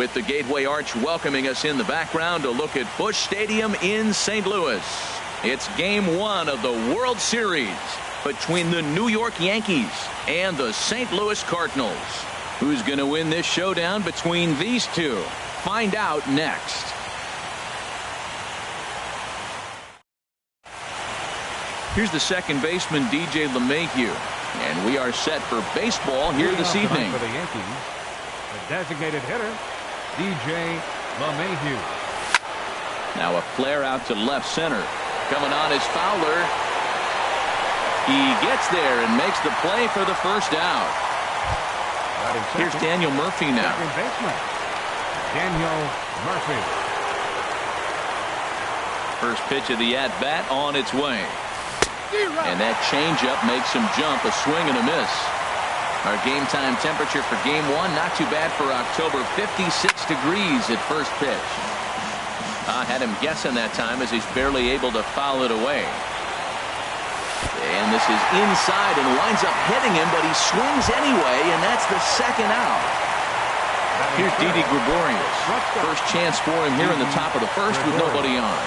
With the Gateway Arch welcoming us in the background, a look at Busch Stadium in St. Louis. It's Game 1 of the World Series between the New York Yankees and the St. Louis Cardinals. Who's going to win this showdown between these two? Find out next. Here's the second baseman, DJ LeMahieu. And we are set for baseball here this evening. For the Yankees, the designated hitter, DJ LeMahieu. Now a flare out to left center. Coming on is Fowler. He gets there and makes the play for the first out. Here's Daniel Murphy now. Second baseman, Daniel Murphy. First pitch of the at-bat on its way. And that changeup makes him jump. A swing and a miss. Our game time temperature for Game 1, not too bad for October. 56 degrees at first pitch. I had him guessing that time as he's barely able to foul it away. And this is inside and winds up hitting him, but he swings anyway, and that's the second out. Here's Didi Gregorius. First chance for him here in the top of the first with nobody on.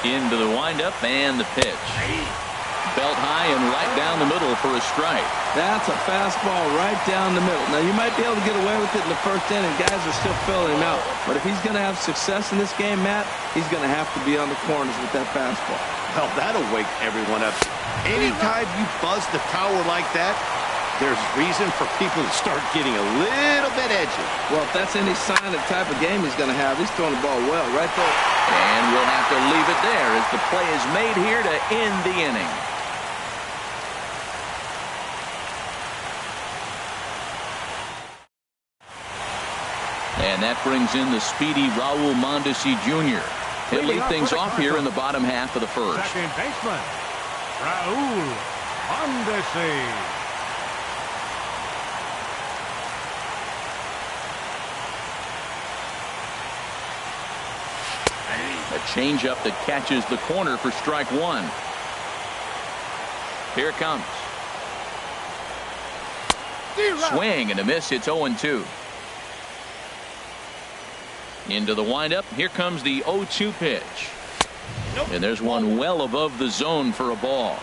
Into the windup and the pitch. Belt high and right down the middle for a strike. That's a fastball right down the middle. Now, you might be able to get away with it in the first inning. Guys are still filling him out. But if he's going to have success in this game, Matt, he's going to have to be on the corners with that fastball. Well, that'll wake everyone up. Anytime you buzz the tower like that, there's reason for people to start getting a little bit edgy. Well, if that's any sign of the type of game he's going to have, he's throwing the ball well right there. And we'll have to leave it there as the play is made here to end the inning. And that brings in the speedy Raul Mondesi Jr. He'll lead things off here in the bottom half of the first. Second baseman, Raul Mondesi. A changeup that catches the corner for strike one. Here it comes. Swing and a miss. It's 0-2. Into the windup. Here comes the 0-2 pitch. And there's one well above the zone for a ball.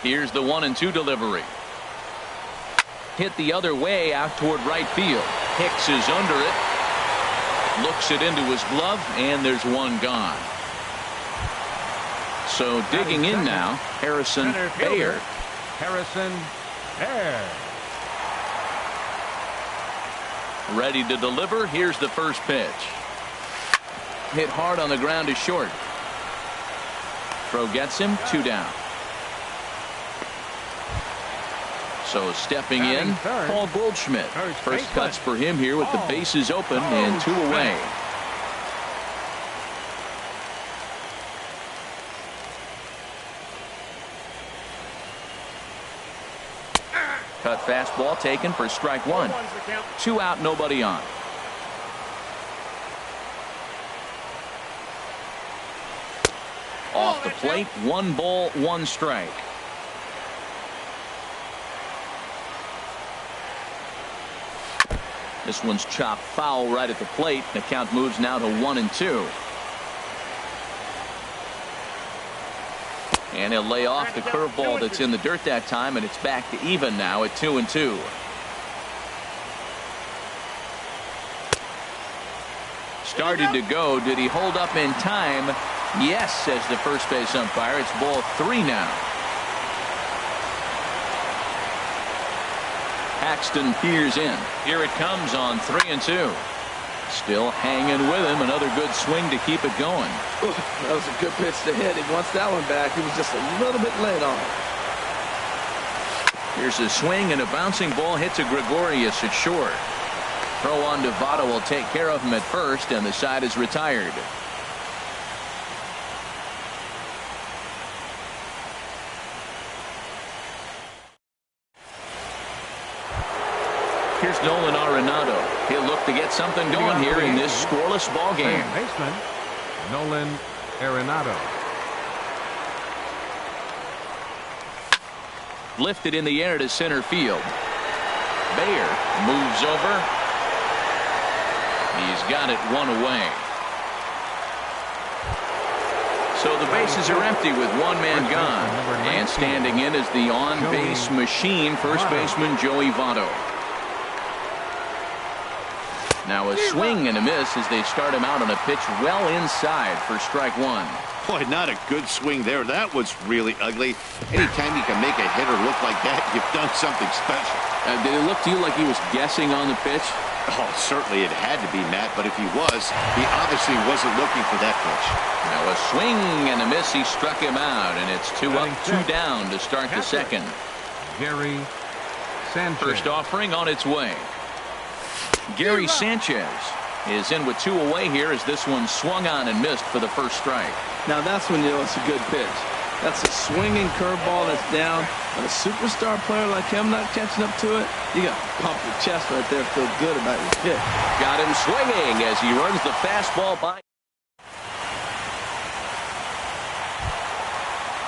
Here's the 1-2 delivery. Hit the other way out toward right field. Hicks is under it. Looks it into his glove, and there's one gone. So digging in now, Harrison Baer. Harrison Baer. Ready to deliver. Here's the first pitch. Hit hard on the ground is short. Throw gets him. 2 down. So stepping in, Paul Goldschmidt. First cuts for him here with the bases open and 2 away. Cut fastball taken for strike one. 2 out, nobody on. Off the plate, 1 ball, 1 strike. This one's chopped foul right at the plate. The count moves now to 1-2. And he'll lay off the curveball that's in the dirt that time, and it's back to even now at 2-2. Started to go. Did he hold up in time? Yes, says the first base umpire. It's ball 3 now. Paxton peers in. Here it comes on 3-2. Still hanging with him. Another good swing to keep it going. Ooh, that was a good pitch to hit. He wants that one back. He was just a little bit late on it. Here's a swing and a bouncing ball hit to Gregorius at short. Throw on to Votto will take care of him at first, and the side is retired. Here's Nolan Arenado. He'll look to get something going here in this scoreless ball game. Baseman Nolan Arenado. Lifted in the air to center field. Bayer moves over. He's got it one away. So the bases are empty with one man gone. And standing in is the on-base machine, first baseman Joey Votto. Now a swing and a miss as they start him out on a pitch well inside for strike one. Boy, not a good swing there. That was really ugly. Anytime you can make a hitter look like that, you've done something special. Did it look to you like he was guessing on the pitch? Oh, certainly it had to be, Matt, but if he was, he obviously wasn't looking for that pitch. Now a swing and a miss. He struck him out, and it's 2 up, 2 down to start the second. Gary Sanchez. First offering on its way. Gary Sanchez is in with 2 away here as this one swung on and missed for the first strike. Now that's when you know it's a good pitch. That's a swinging curveball that's down. But a superstar player like him not catching up to it, you got to pump your chest right there, feel good about your pitch. Got him swinging as he runs the fastball by.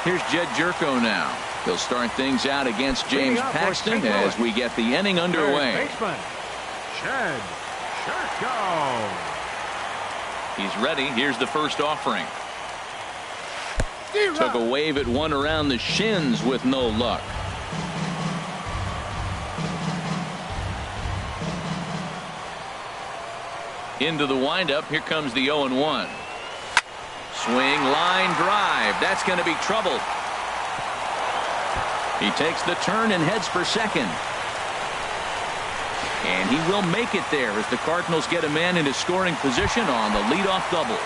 Here's Jed Jerko now. He'll start things out against James Paxton as we get the inning underway. Jed Jerko. He's ready. Here's the first offering. Took a wave at one around the shins with no luck. Into the windup. Here comes the 0-1. Swing, line drive. That's going to be trouble. He takes the turn and heads for second. And he will make it there as the Cardinals get a man into scoring position on the leadoff double.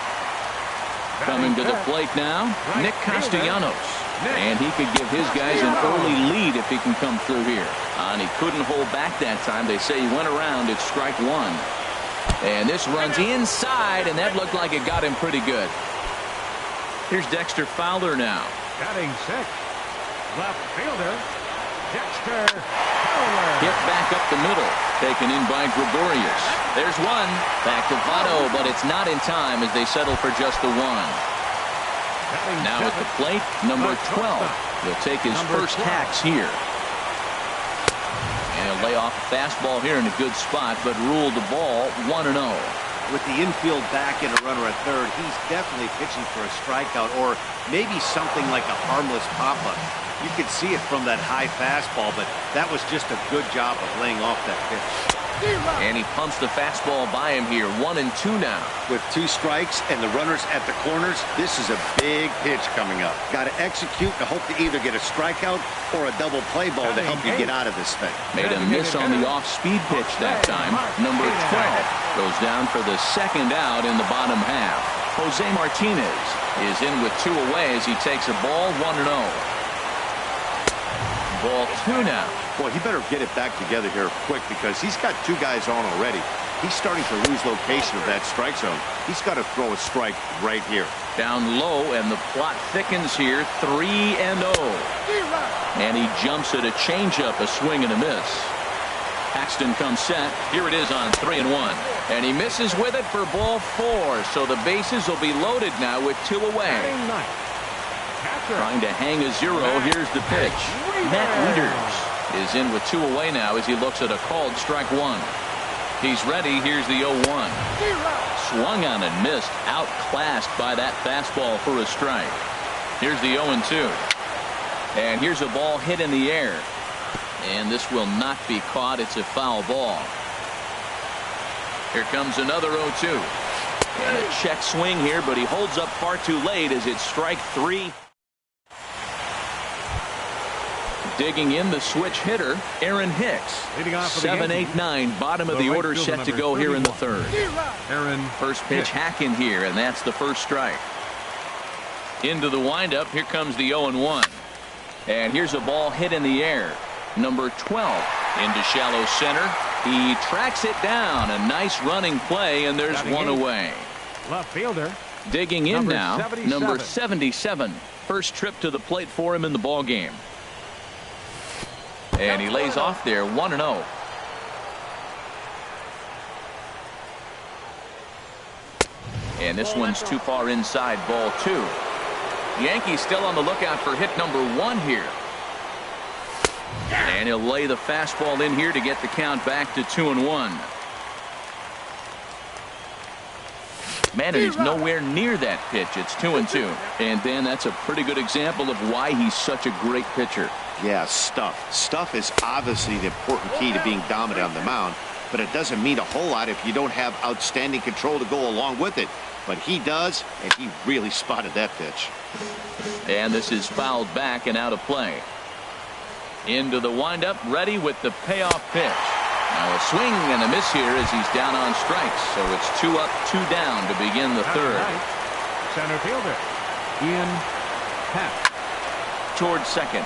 Coming to the plate now, Nick Castellanos. And he could give his guys an early lead if he can come through here. And he couldn't hold back that time. They say he went around. It's strike one. And this runs inside, and that looked like it got him pretty good. Here's Dexter Fowler now. Batting sixth, left fielder, Dexter Fowler. Hit back up the middle. Taken in by Gregorius. There's one. Back to Votto, but it's not in time as they settle for just the one. Now at the plate, number 12. He'll take his first hacks here. And he'll lay off a fastball here in a good spot, but ruled the ball 1-0. With the infield back and a runner at third, he's definitely pitching for a strikeout or maybe something like a harmless pop-up. You could see it from that high fastball, but that was just a good job of laying off that pitch. And he pumps the fastball by him here. 1-2 now. With 2 strikes and the runners at the corners, this is a big pitch coming up. Got to execute to hope to either get a strikeout or a double play ball to help you get out of this thing. Made a miss on the off-speed pitch that time. Number 12 goes down for the second out in the bottom half. Jose Martinez is in with 2 away as he takes a ball 1-0. Ball 2 now. Boy, he better get it back together here quick because he's got 2 guys on already. He's starting to lose location of that strike zone. He's got to throw a strike right here. Down low, and the plot thickens here. 3-0. And he jumps at a changeup, a swing and a miss. Paxton comes set. Here it is on 3-1. And he misses with it for ball 4. So the bases will be loaded now with 2 away. Trying to hang a 0. Here's the pitch. Matt Wieters is in with 2 away now as he looks at a called strike 1. He's ready. Here's the 0-1. Swung on and missed. Outclassed by that fastball for a strike. Here's the 0-2. And here's a ball hit in the air. And this will not be caught. It's a foul ball. Here comes another 0-2. And a check swing here, but he holds up far too late as it's strike 3. Digging in the switch hitter, Aaron Hicks. 7-8-9, bottom of the order set to go here in the third. Aaron First pitch hack in here, and that's the first strike. Into the windup, here comes the 0-1. And here's a ball hit in the air. Number 12 into shallow center. He tracks it down. A nice running play, and there's one away. Left fielder. Digging in now, 77. number 77. First trip to the plate for him in the ball game. And he lays off there 1-0. And this one's too far inside, ball 2. Yankees still on the lookout for hit number 1 here. And he'll lay the fastball in here to get the count back to 2-1. Man, and he's nowhere near that pitch. It's 2-2. And Dan, that's a pretty good example of why he's such a great pitcher. Yeah, stuff. Stuff is obviously the important key to being dominant on the mound, but it doesn't mean a whole lot if you don't have outstanding control to go along with it. But he does, and he really spotted that pitch. And this is fouled back and out of play. Into the windup, ready with the payoff pitch. Now a swing and a miss here as he's down on strikes. So it's 2 up, 2 down to begin the third. Center fielder, Ian Happ. Towards second.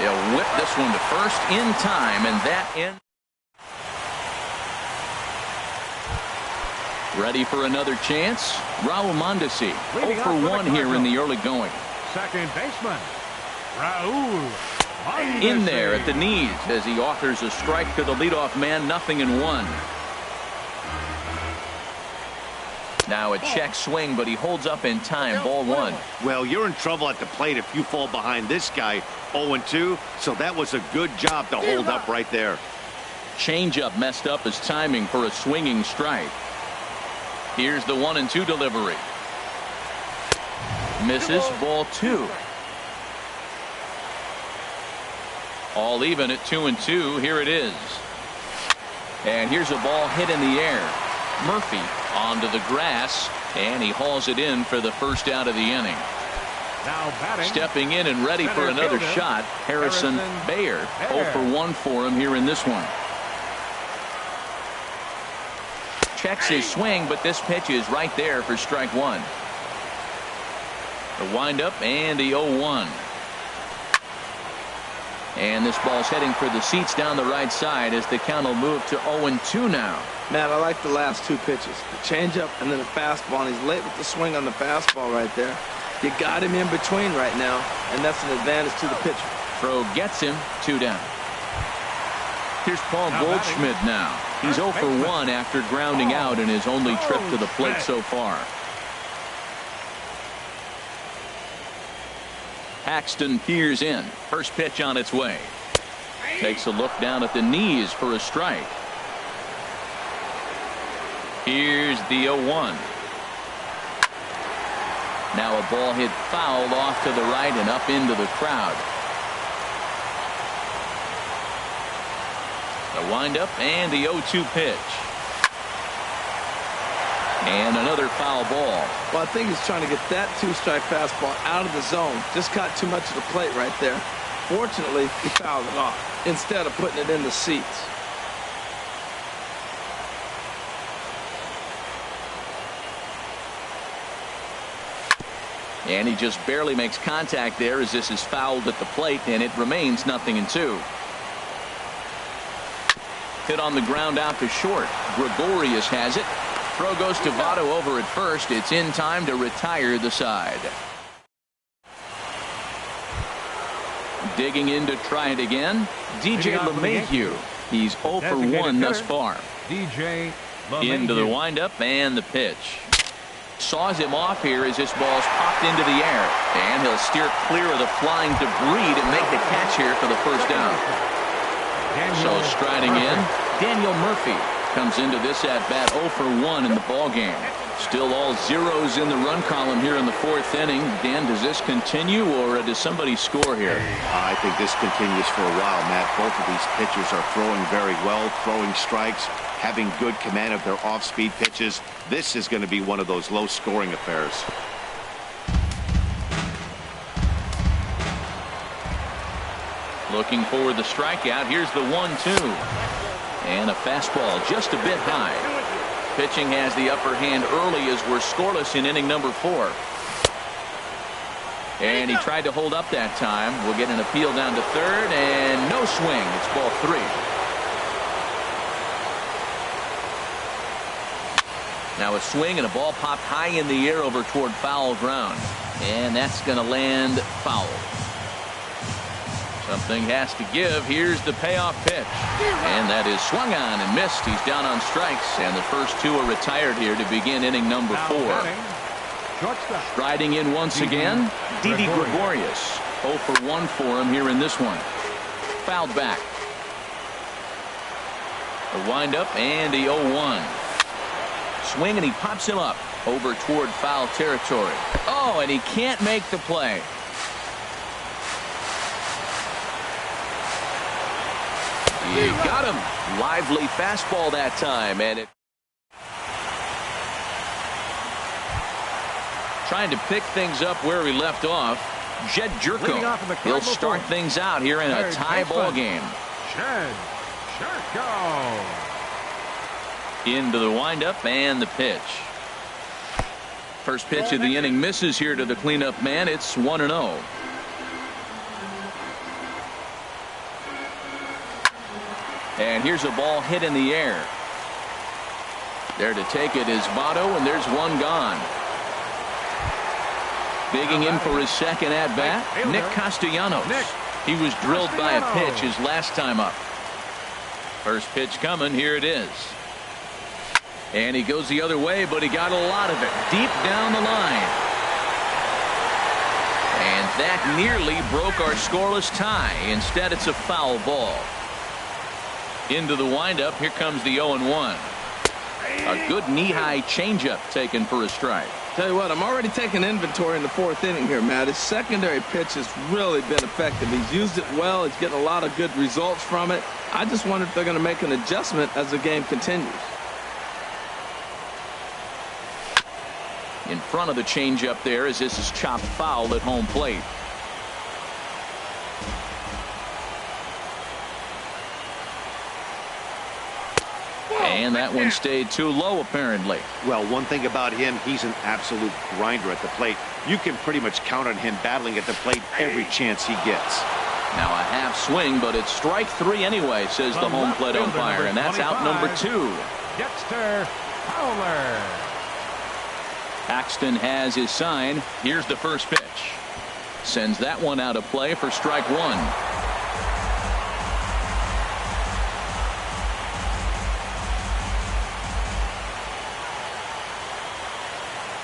He'll whip this one to first in time, and that ends. Ready for another chance? Raul Mondesi, 0 for 1 here in the early going. Second baseman, Raul Mondesi. In there at the knees as he offers a strike to the leadoff man, 0-1. Now a check swing, but he holds up in time. Ball 1. Well, you're in trouble at the plate if you fall behind this guy. 0-2, so that was a good job to hold up right there. Changeup messed up his timing for a swinging strike. Here's the 1-2 delivery. Misses. Ball 2. All even at 2-2. Here it is. And here's a ball hit in the air. Murphy onto the grass, and he hauls it in for the first out of the inning. Now batting. Stepping in and ready for another shot, Harrison Baer. 0 for 1 for him here in this one. Checks his swing, but this pitch is right there for strike 1. The windup and the 0-1. And this ball's heading for the seats down the right side as the count will move to 0-2 now. Matt, I like the last 2 pitches. The changeup and then the fastball. And he's late with the swing on the fastball right there. You got him in between right now, and that's an advantage to the pitcher. Throw gets him. 2 down. Here's Paul Goldschmidt now. He's 0 for 1 after grounding out in his only trip to the plate so far. Paxton peers in. First pitch on its way. Takes a look down at the knees for a strike. Here's the 0-1. Now a ball hit fouled off to the right and up into the crowd. The windup and the 0-2 pitch. And another foul ball. Well, I think he's trying to get that 2-strike fastball out of the zone. Just caught too much of the plate right there. Fortunately, he fouled it off instead of putting it in the seats. And he just barely makes contact there as this is fouled at the plate, and it remains 0-2. Hit on the ground out to short. Gregorius has it. Throw goes to Votto over at first. It's in time to retire the side. Digging in to try it again. DJ LeMahieu. He's 0 for 1 thus far. DJ LeMahieu. Into the windup and the pitch. Saws him off here as this ball's popped into the air. And he'll steer clear of the flying debris to make the catch here for the first down. So striding in, Daniel Murphy comes into this at-bat 0 for 1 in the ballgame. Still all zeros in the run column here in the 4th inning. Dan, does this continue or does somebody score here? I think this continues for a while, Matt. Both of these pitchers are throwing very well, throwing strikes, having good command of their off-speed pitches. This is going to be one of those low-scoring affairs. Looking for the strikeout. Here's the 1-2. And a fastball just a bit high. Pitching has the upper hand early as we're scoreless in inning number 4. And he tried to hold up that time. We'll get an appeal down to third and no swing. It's ball 3. Now a swing and a ball popped high in the air over toward foul ground. And that's going to land foul. Something has to give. Here's the payoff pitch. And that is swung on and missed. He's down on strikes. And the first 2 are retired here to begin inning number 4. Striding in once again, Didi Gregorius. 0 for 1 for him here in this one. Fouled back. A windup and the 0-1. Swing and he pops him up over toward foul territory. Oh, and he can't make the play. He got him. Lively fastball that time, and it trying to pick things up where he left off. Jed Jerko. He'll start things out here in a tie ball game. Jed Jerko. Into the windup and the pitch. First pitch of the inning misses here to the cleanup man. It's 1-0. And here's a ball hit in the air. There to take it is Votto, and there's one gone. Digging in for his second at-bat, Nick Castellanos. He was drilled by a pitch his last time up. First pitch coming. Here it is. And he goes the other way, but he got a lot of it deep down the line. And that nearly broke our scoreless tie. Instead, it's a foul ball. Into the windup. Here comes the 0-1. A good knee-high changeup taken for a strike. Tell you what, I'm already taking inventory in the fourth inning here, Matt. His secondary pitch has really been effective. He's used it well. He's getting a lot of good results from it. I just wonder if they're going to make an adjustment as the game continues. In front of the changeup there, as this is chopped foul at home plate. And that one stayed too low, apparently. Well, one thing about him, he's an absolute grinder at the plate. You can pretty much count on him battling at the plate every chance he gets. Now a half swing, but it's strike three anyway, says the home plate umpire, and that's out number 2. Dexter Fowler. Paxton has his sign. Here's the first pitch. Sends that one out of play for strike 1.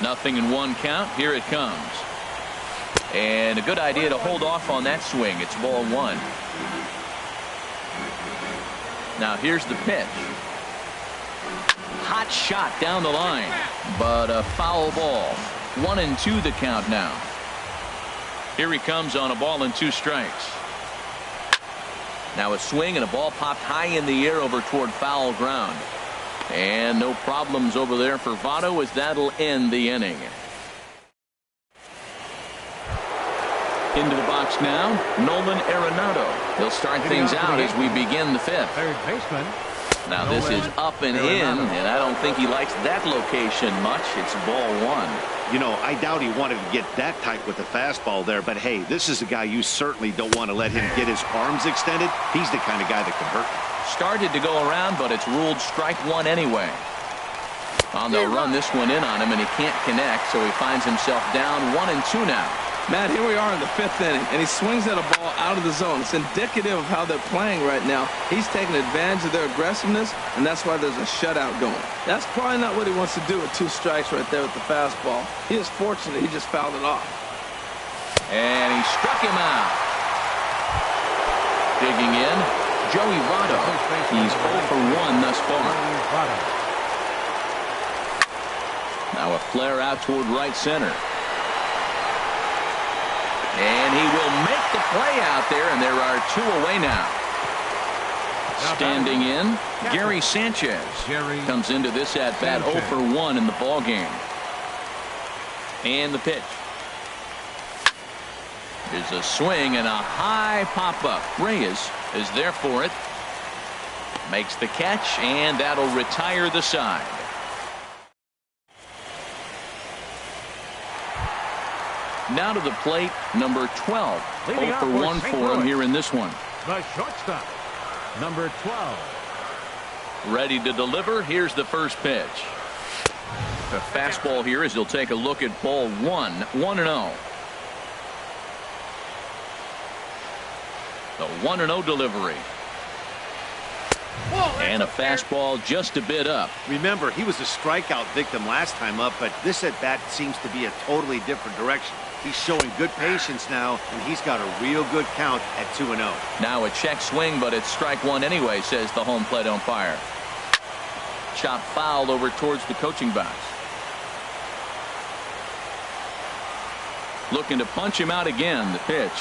Nothing in 1 count. Here it comes. And a good idea to hold off on that swing. It's ball 1. Now here's the pitch. Hot shot down the line, but a foul ball. 1-2 the count now. Here he comes on a ball and 2 strikes. Now a swing and a ball popped high in the air over toward foul ground. And no problems over there for Votto, as that'll end the inning. Into the box now, Nolan Arenado. He'll start things out as we begin the 5th. Third baseman. Now this is up and in, and I don't think he likes that location much. It's ball 1. You know, I doubt he wanted to get that tight with the fastball there, but hey, this is a guy you certainly don't want to let him get his arms extended. He's the kind of guy that can hurt you. Started to go around, but it's ruled strike 1 anyway. They'll run this one in on him, and he can't connect, so he finds himself down 1-2 now. Matt, here we are in the 5th inning, and he swings at a ball out of the zone. It's indicative of how they're playing right now. He's taking advantage of their aggressiveness, and that's why there's a shutout going. That's probably not what he wants to do with 2 strikes right there with the fastball. He is fortunate he just fouled it off. And he struck him out. Digging in, Joey Votto. He's 0 for 1 thus far. Now a flare out toward right center. And he will make the play out there, and there are 2 away now. Standing in, Gary Sanchez comes into this at-bat 0 for 1 in the ball game. And the pitch. There's a swing and a high pop-up. Reyes is there for it. Makes the catch, and that'll retire the side. Now to the plate, number 12. 0 for 1 for him here in this one. The shortstop, number 12. Ready to deliver. Here's the first pitch. The fastball here as he'll take a look at ball 1. 1-0. The 1-0 delivery. And a fastball just a bit up. Remember, he was a strikeout victim last time up, but this at-bat seems to be a totally different direction. He's showing good patience now, and he's got a real good count at 2-0. Now a check swing, but it's strike one anyway, says the home plate umpire. Chop foul over towards the coaching box. Looking to punch him out again. The pitch.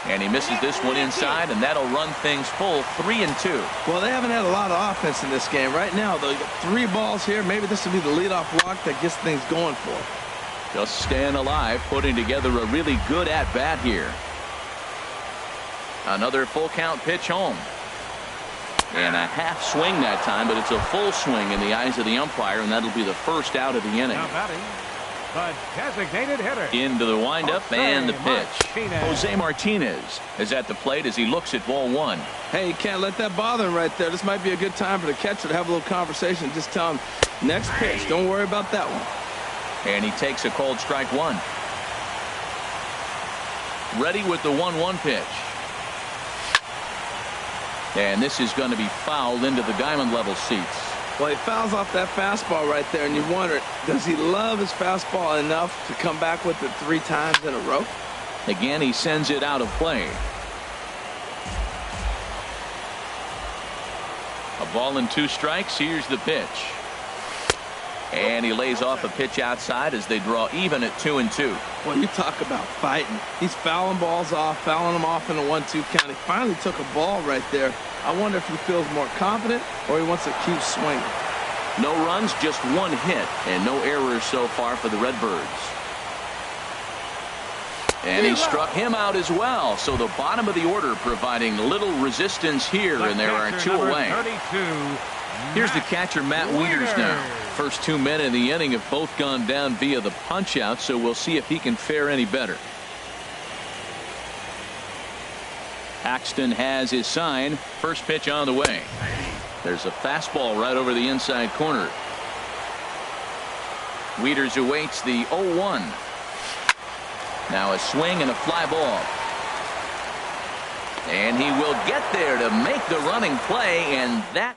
And he misses this one inside, and that'll run things full 3-2. Well, they haven't had a lot of offense in this game. Right now, they got 3 balls here. Maybe this will be the leadoff walk that gets things going for them. Just staying alive, putting together a really good at-bat here. Another full count pitch home. And a half swing that time, but it's a full swing in the eyes of the umpire, and that'll be the first out of the inning. Now batting, the designated hitter. Into the windup and the pitch. Jose Martinez is at the plate as he looks at ball one. Hey, you can't let that bother him right there. This might be a good time for the catcher to have a little conversation. Just tell him, next pitch. Don't worry about that one. And he takes a called strike one. Ready with the 1-1 pitch. And this is going to be fouled into the diamond level seats. Well, he fouls off that fastball right there, and you wonder, does he love his fastball enough to come back with it 3 times in a row? Again, he sends it out of play. A ball and 2 strikes. Here's the pitch. And he lays off a pitch outside as they draw even at 2-2. Well, you talk about fighting. He's fouling balls off, fouling them off in a 1-2 count. He finally took a ball right there. I wonder if he feels more confident or he wants to keep swinging. No runs, just 1 hit, and no errors so far for the Redbirds. And he struck him out as well. So the bottom of the order providing little resistance here, and there are 2 away. 32. Here's the catcher, Matt Wieters now. First 2 men in the inning have both gone down via the punch out, so we'll see if he can fare any better. Paxton has his sign. First pitch on the way. There's a fastball right over the inside corner. Wieters awaits the 0-1. Now a swing and a fly ball. And he will get there to make the running play, and that.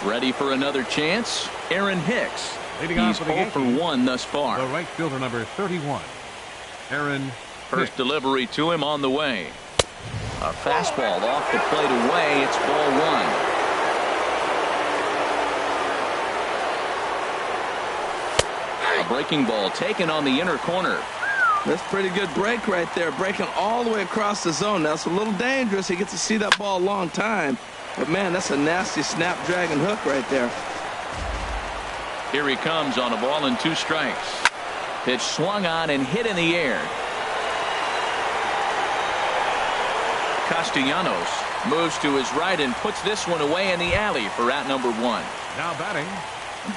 Ready for another chance. Aaron Hicks. He's 0 for 1 thus far. The right fielder, number 31. Aaron First delivery to him on the way. A fastball off the plate away. It's ball 1. A breaking ball taken on the inner corner. That's pretty good break right there. Breaking all the way across the zone. Now it's a little dangerous. He gets to see that ball a long time. But man, that's a nasty snapdragon hook right there. Here he comes on a ball and 2 strikes. Pitch swung on and hit in the air. Castellanos moves to his right and puts this one away in the alley for out number 1. Now batting.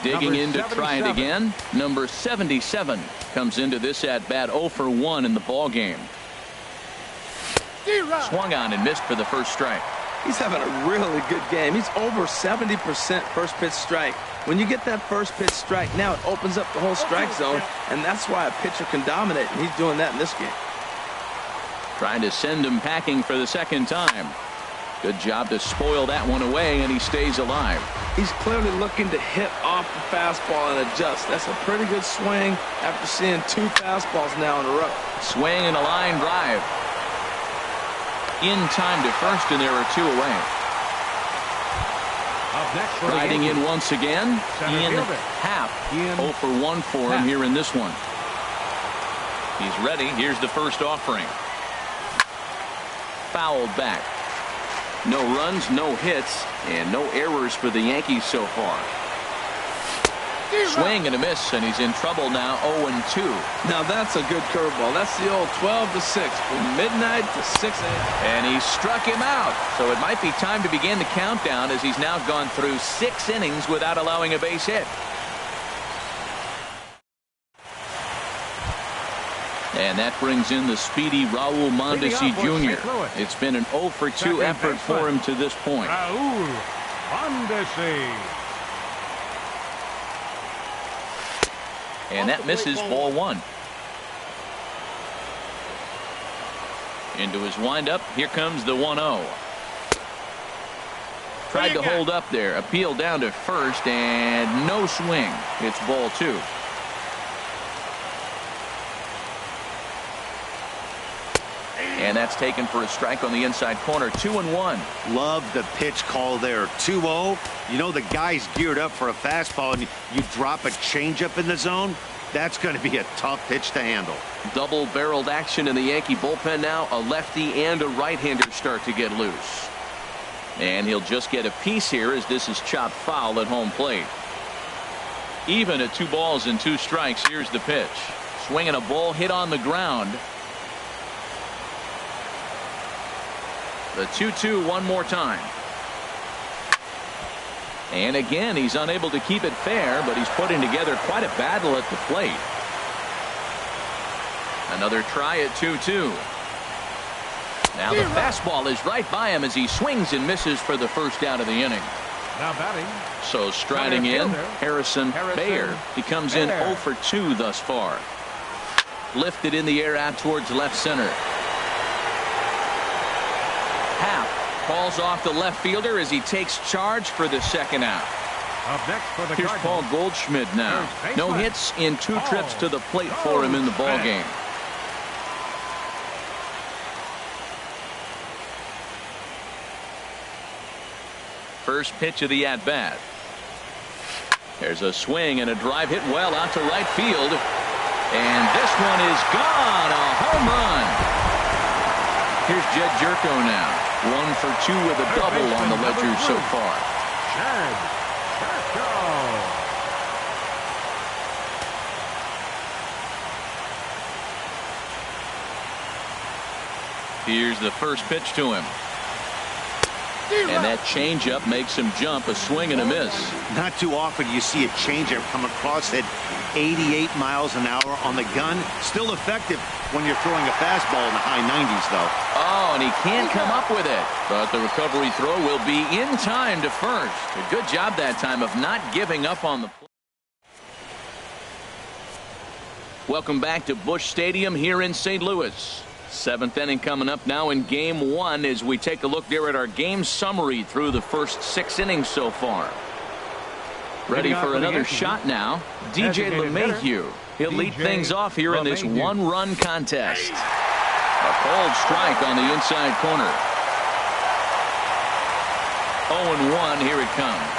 Digging in to try it again. Number 77 comes into this at bat 0 for 1 in the ball game. Swung on and missed for the first strike. He's having a really good game. He's over 70% first pitch strike. When you get that first pitch strike, now it opens up the whole strike zone, and that's why a pitcher can dominate, and he's doing that in this game. Trying to send him packing for the second time. Good job to spoil that one away, and he stays alive. He's clearly looking to hit off the fastball and adjust. That's a pretty good swing after seeing 2 fastballs now in a row. Swing and a line drive. In time to first, and there are 2 away. Up next, Riding in once again. Ian Happ. 0 for 1 for him here in this one. He's ready. Here's the first offering. Fouled back. No runs, no hits, and no errors for the Yankees so far. Swing and a miss, and he's in trouble now. 0-2. Now that's a good curveball. That's the old 12-6 from midnight to 6 a.m. And he struck him out. So it might be time to begin the countdown as he's now gone through 6 innings without allowing a base hit. And that brings in the speedy Raul Mondesi Jr. It's been an 0 for 2 effort for him to this point. Raul Mondesi. And that misses ball 1. Into his windup. Here comes the 1-0. Tried to hold up there. Appeal down to first, and no swing. It's ball 2. And that's taken for a strike on the inside corner. 2-1. Love the pitch call there. 2-0. You know the guy's geared up for a fastball, and you drop a changeup in the zone. That's going to be a tough pitch to handle. Double-barreled action in the Yankee bullpen now. A lefty and a right-hander start to get loose. And he'll just get a piece here as this is chopped foul at home plate. Even at 2 balls and 2 strikes. Here's the pitch. Swinging a ball hit on the ground. The 2-2 one more time. And again, he's unable to keep it fair, but he's putting together quite a battle at the plate. Another try at 2-2. Now the fastball is right by him as he swings and misses for the first out of the inning. Now batting. So striding in, Harrison Baer. He comes in 0 for 2 thus far. Lifted in the air out towards left center. Calls off the left fielder as he takes charge for the second out. Up next for the Here's Paul Goldschmidt now. No hits in 2 trips to the plate for him in the ball game. First pitch of the at-bat. There's a swing and a drive hit well out to right field. And this one is gone. A home run. Here's Jed Jerko now. 1 for 2 with a double on the ledger so far. Here's the first pitch to him. And that changeup makes him jump. A swing and a miss. Not too often you see a changeup come across at 88 miles an hour on the gun. Still effective when you're throwing a fastball in the high 90s, though. Oh, and he can't come up with it. But the recovery throw will be in time to first. A good job that time of not giving up on the play. Welcome back to Busch Stadium here in St. Louis. 7th inning coming up now in game 1 as we take a look there at our game summary through the first 6 innings so far. Ready for another shot now. DJ LeMahieu. He'll lead things off here in this 1-run contest. A cold strike on the inside corner. 0-1. Here it comes.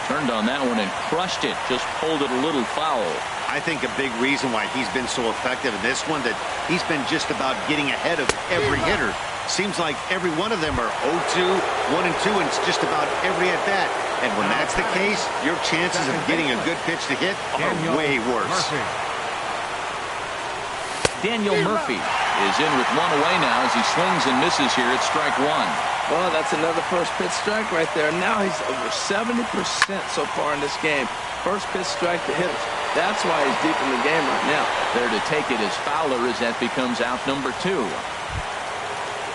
Turned on that one and crushed it. Just pulled it a little foul. I think a big reason why he's been so effective in this one, that he's been just about getting ahead of every hitter. Seems like every one of them are 0-2, 1-2, and it's just about every at bat. And when that's the case, your chances of getting a good pitch to hit are way worse. Daniel Murphy is in with 1 away now as he swings and misses here at strike 1. Well, that's another first pitch strike right there. Now he's over 70% so far in this game. First pitch strike to hitters. That's why he's deep in the game right now. There to take it is Fowler as that becomes out number 2.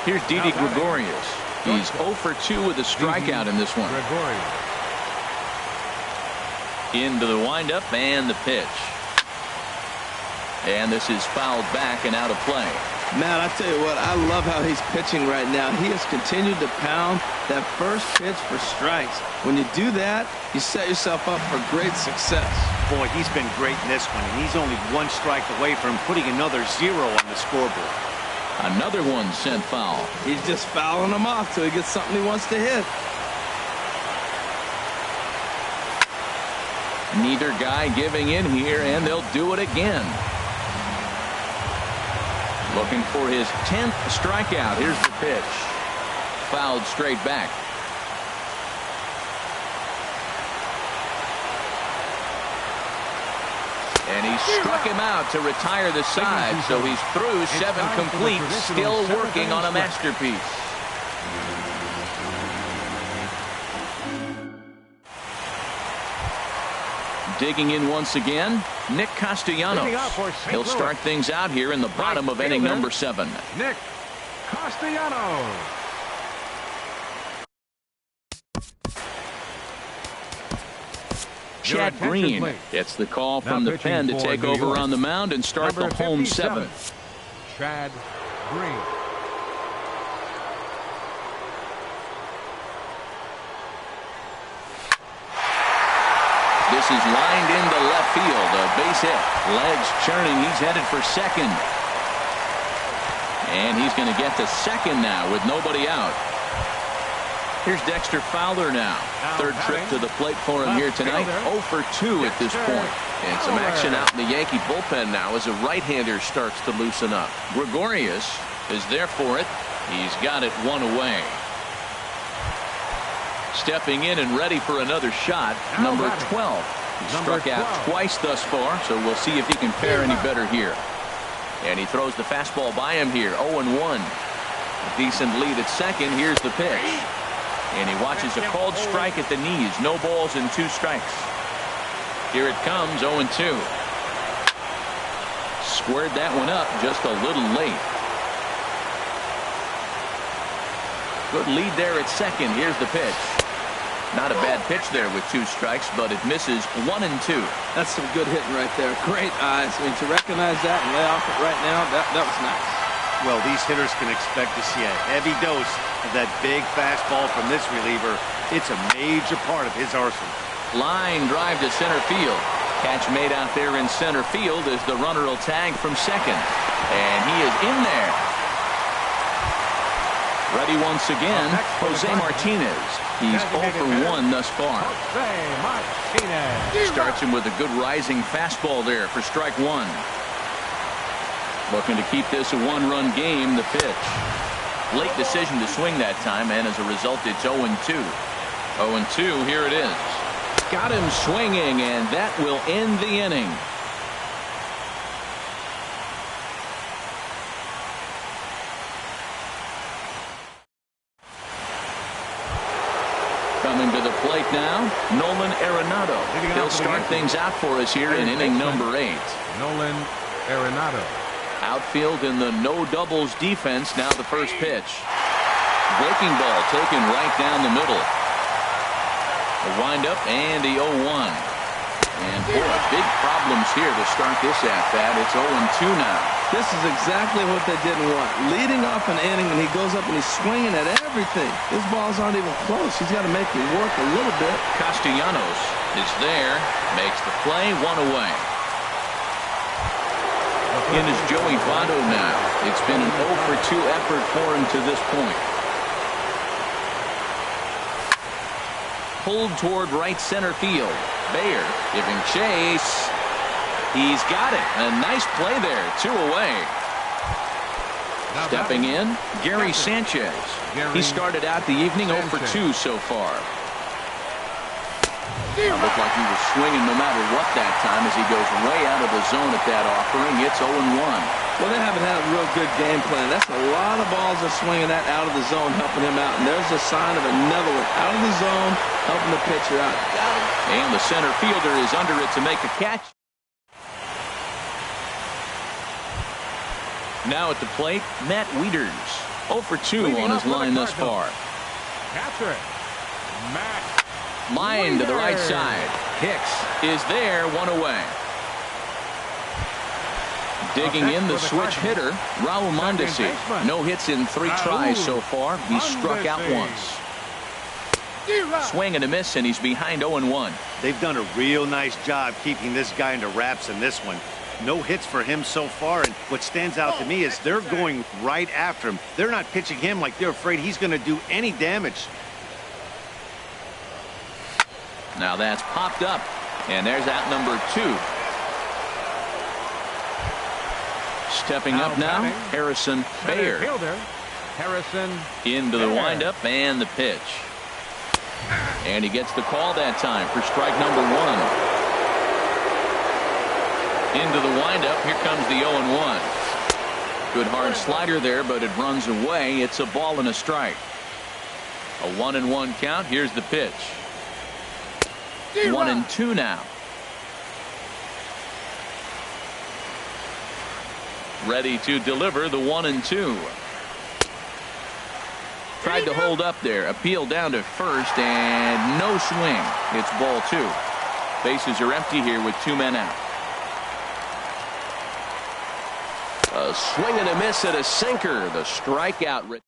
Here's Didi Gregorius. He's 0 for 2 with a strikeout in this one. Into the windup and the pitch. And this is fouled back and out of play. Matt, I tell you what, I love how he's pitching right now. He has continued to pound that first pitch for strikes. When you do that, you set yourself up for great success. Boy, he's been great in this one, and he's only 1 strike away from putting another 0 on the scoreboard. Another one sent foul. He's just fouling them off till he gets something he wants to hit. Neither guy giving in here, and they'll do it again. Looking for his 10th strikeout. Here's the pitch. Fouled straight back. And he struck him out to retire the side, so he's through 7 complete, still working on a masterpiece. Digging in once again, Nick Castellanos. He'll start things out here in the bottom of inning number 7. Nick Castellanos. Chad Green gets the call from the pen to take over on the mound and start the home 7th. Chad Green. is lined into left field. A base hit. Legs churning. He's headed for second. And he's going to get to second now with nobody out. Here's Dexter Fowler now. Third trip to the plate for him here tonight. 0 for 2 at this point. And some action out in the Yankee bullpen now as a right-hander starts to loosen up. Gregorius is there for it. He's got it one away. Stepping in and ready for another shot, number 12. He struck out twice thus far, so we'll see if he can fare any better here. And he throws the fastball by him here. 0-1. A decent lead at second. Here's the pitch. And he watches a called strike at the knees. No balls and 2 strikes. Here it comes, 0-2. Squared that one up just a little late. Good lead there at second. Here's the pitch. Not a bad pitch there with 2 strikes, but it misses 1-2. That's some good hitting right there. Great eyes. I mean, to recognize that and lay off it right now, that was nice. Well, these hitters can expect to see a heavy dose of that big fastball from this reliever. It's a major part of his arsenal. Line drive to center field. Catch made out there in center field as the runner will tag from second. And he is in there. Ready once again, Jose Martinez. He's 0 for 1 thus far. Starts him with a good rising fastball there for strike 1. Looking to keep this a 1-run game. The pitch. Late decision to swing that time, and as a result, it's 0-2. 0-2, here it is. Got him swinging, and that will end the inning. Coming to the plate now, Nolan Arenado. He'll start things out for us here in inning number 8. Nolan Arenado. Outfield in the no doubles defense. Now the first pitch. Breaking ball taken right down the middle. The windup and the 0-1. And boy, big problems here to start this at bat. It's 0-2 now. This is exactly what they didn't want. Leading off an inning, and he goes up and he's swinging at everything. His balls aren't even close. He's got to make it work a little bit. Castellanos is there. Makes the play. 1 away. In is Joey Votto now. It's been an 0 for 2 effort for him to this point. Pulled toward right center field. Bayer giving chase. He's got it. A nice play there. 2 away. Stepping in, Gary Sanchez. He started out the evening 0 for 2 so far. It looked like he was swinging no matter what that time as he goes way out of the zone at that offering. It's 0-1. Well, they haven't had a real good game plan. That's a lot of balls they're swinging that out of the zone, helping him out. And there's a sign of another one out of the zone, helping the pitcher out. Got him. And the center fielder is under it to make a catch. Now at the plate, Matt Wieters. 0 for 2 on his line thus far. Catcher, Matt. Line to the right side. Hicks is there. 1 away. Digging in the switch hitter, Raul Mondesi. No hits in 3 tries so far. He's struck out once. Swing and a miss, and he's behind 0-1. They've done a real nice job keeping this guy into wraps in this one. No hits for him so far, and what stands out to me is they're going right after him. They're not pitching him like they're afraid he's going to do any damage. Now that's popped up, and there's out number 2. Stepping up now, Harrison Bayer. Harrison into the windup and the pitch. And he gets the call that time for strike number 1. Into the windup. Here comes the 0-1. Good hard slider there, but it runs away. It's a ball and a strike. A 1-1 count. Here's the pitch. 1-2 now. Ready to deliver the 1-2. Tried to hold up there. Appeal down to first and no swing. It's ball 2. Bases are empty here with 2 men out. A swing and a miss at a sinker. The strikeout.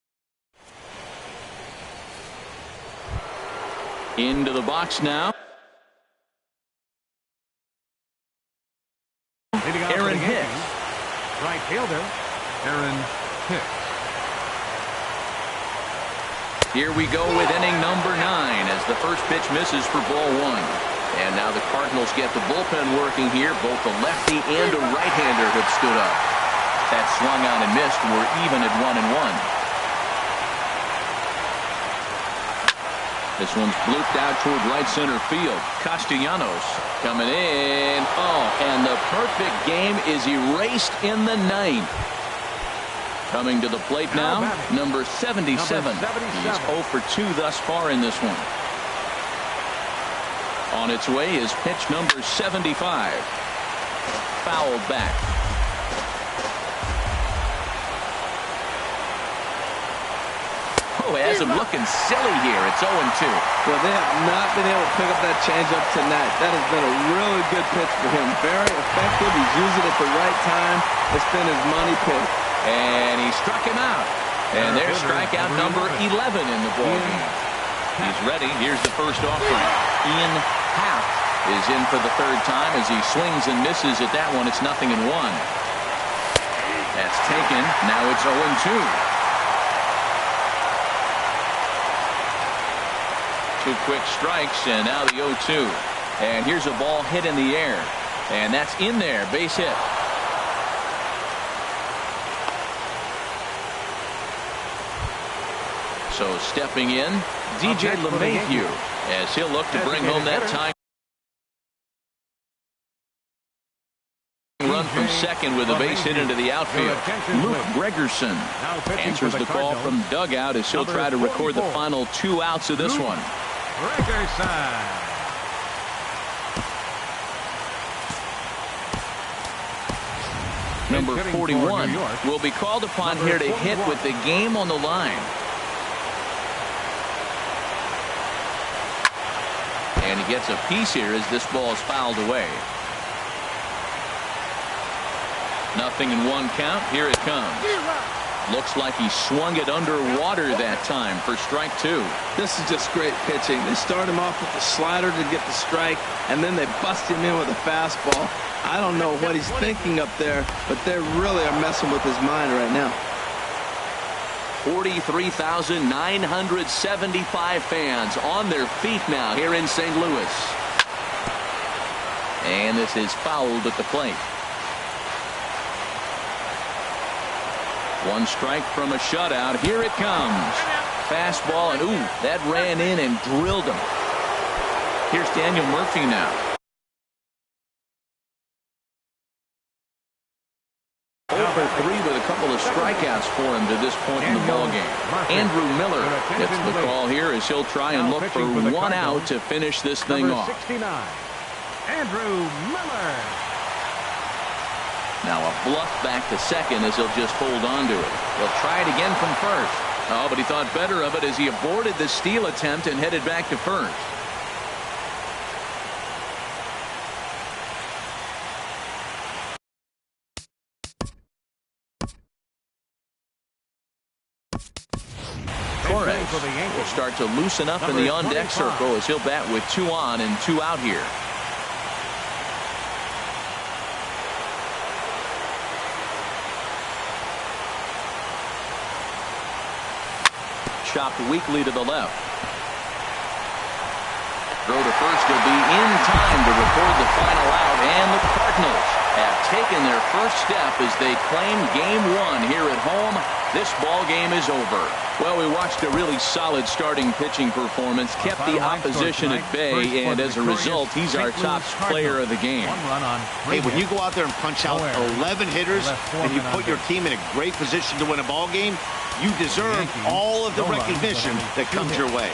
Into the box now. Leading off for Aaron the Hicks. Yankees, right fielder, Aaron Hicks. Here we go with inning number 9 as the first pitch misses for ball 1. And now the Cardinals get the bullpen working here. Both a lefty and a right-hander have stood up. That swung on and missed. We're even at 1-1. This one's blooped out toward right center field. Castellanos coming in. Oh, and the perfect game is erased in the 9th. Coming to the plate now, number 77. He's 0 for 2 thus far in this one. On its way is pitch number 75. Fouled back. Oh, has him looking silly here. It's 0-2. Well, they have not been able to pick up that changeup tonight. That has been a really good pitch for him. Very effective. He's used it at the right time. It's been his money pick. And he struck him out. And there's strikeout number 11 in the ballgame. He's ready. Here's the first offering. Ian Happ is in for the 3rd time as he swings and misses at that one. It's 0-1. That's taken. Now it's 0-2. 2 quick strikes, and now the 0-2. And here's a ball hit in the air. And that's in there. Base hit. So stepping in, DJ LeMahieu, as he'll look to bring home that time run from second with a base hit into the outfield. Luke Gregerson answers the call from dugout as he'll try to record the final 2 outs of this one. Number 41 will be called upon here to hit with the game on the line. And he gets a piece here as this ball is fouled away. 0-1 count. Here it comes. Looks like he swung it underwater that time for strike 2. This is just great pitching. They start him off with the slider to get the strike, and then they bust him in with a fastball. I don't know what he's thinking up there, but they really are messing with his mind right now. 43,975 fans on their feet now here in St. Louis. And this is fouled at the plate. 1 strike from a shutout. Here it comes. Fastball, and ooh, that ran in and drilled him. Here's Daniel Murphy now. 0 for 3 with a couple of strikeouts for him to this point in the ballgame. Andrew Miller gets the call here as he'll try and look for 1 out to finish this thing off. 69, Andrew Miller. Now a bluff back to second as he'll just hold on to it. He'll try it again from first. Oh, but he thought better of it as he aborted the steal attempt and headed back to first. Torres will start to loosen up in the on-deck circle as he'll bat with 2 on and 2 out here. Chopped weakly to the left. Throw to first will be in time to record the final out, and the Cardinals have taken their first step as they claim game 1 here at home. This ball game is over. Well, we watched a really solid starting pitching performance, kept the opposition at bay, and as a result, he's our top player of the game. Hey, when you go out there and punch out 11 hitters and you put your team in a great position to win a ball game, you deserve all of the recognition that comes your way.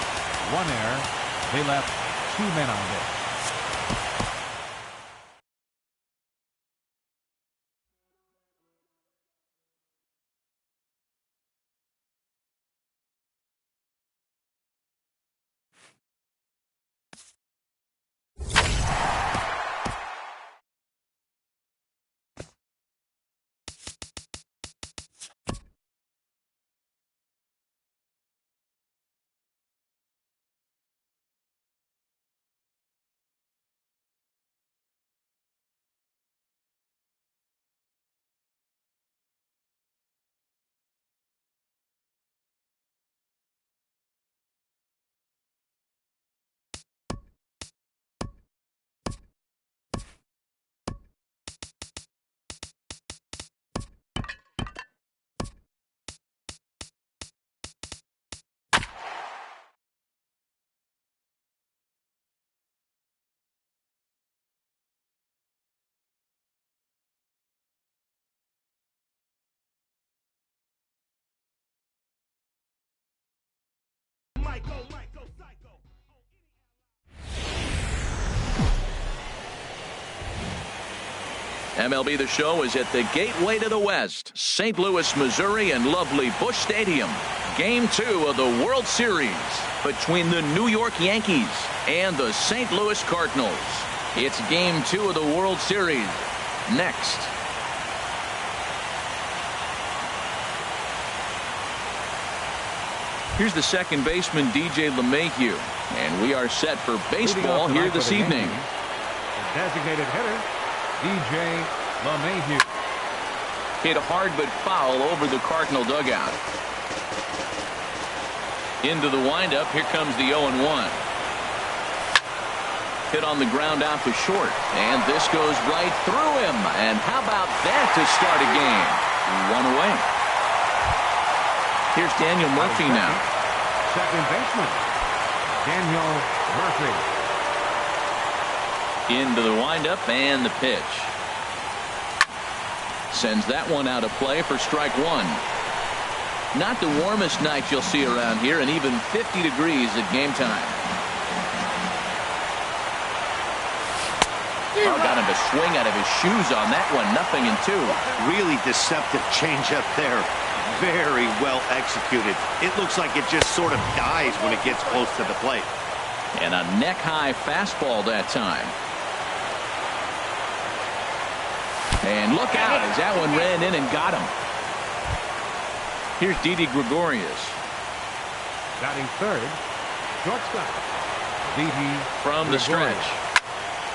1 error. They left 2 men on base. MLB The Show is at the gateway to the West, St. Louis, Missouri, and lovely Busch Stadium. Game 2 of the World Series between the New York Yankees and the St. Louis Cardinals. It's Game 2 of the World Series. Next. Here's the second baseman, DJ LeMahieu, and we are set for baseball here this evening. The designated hitter, DJ LeMahieu. Hit hard but foul over the Cardinal dugout. Into the windup. Here comes the 0-1. Hit on the ground out to short, and this goes right through him. And how about that to start a game? 1 away. Here's Daniel Murphy now. Second baseman, Daniel Murphy. Into the windup and the pitch. Sends that one out of play for strike 1. Not the warmest night you'll see around here, and even 50 degrees at game time. Oh, got him to swing out of his shoes on that one. 0-2. Really deceptive changeup there. Very well executed. It looks like it just sort of dies when it gets close to the plate. And a neck-high fastball that time. And look out as that one ran in and got him. Here's Didi Gregorius. Batting third, shortstop, Didi from the stretch.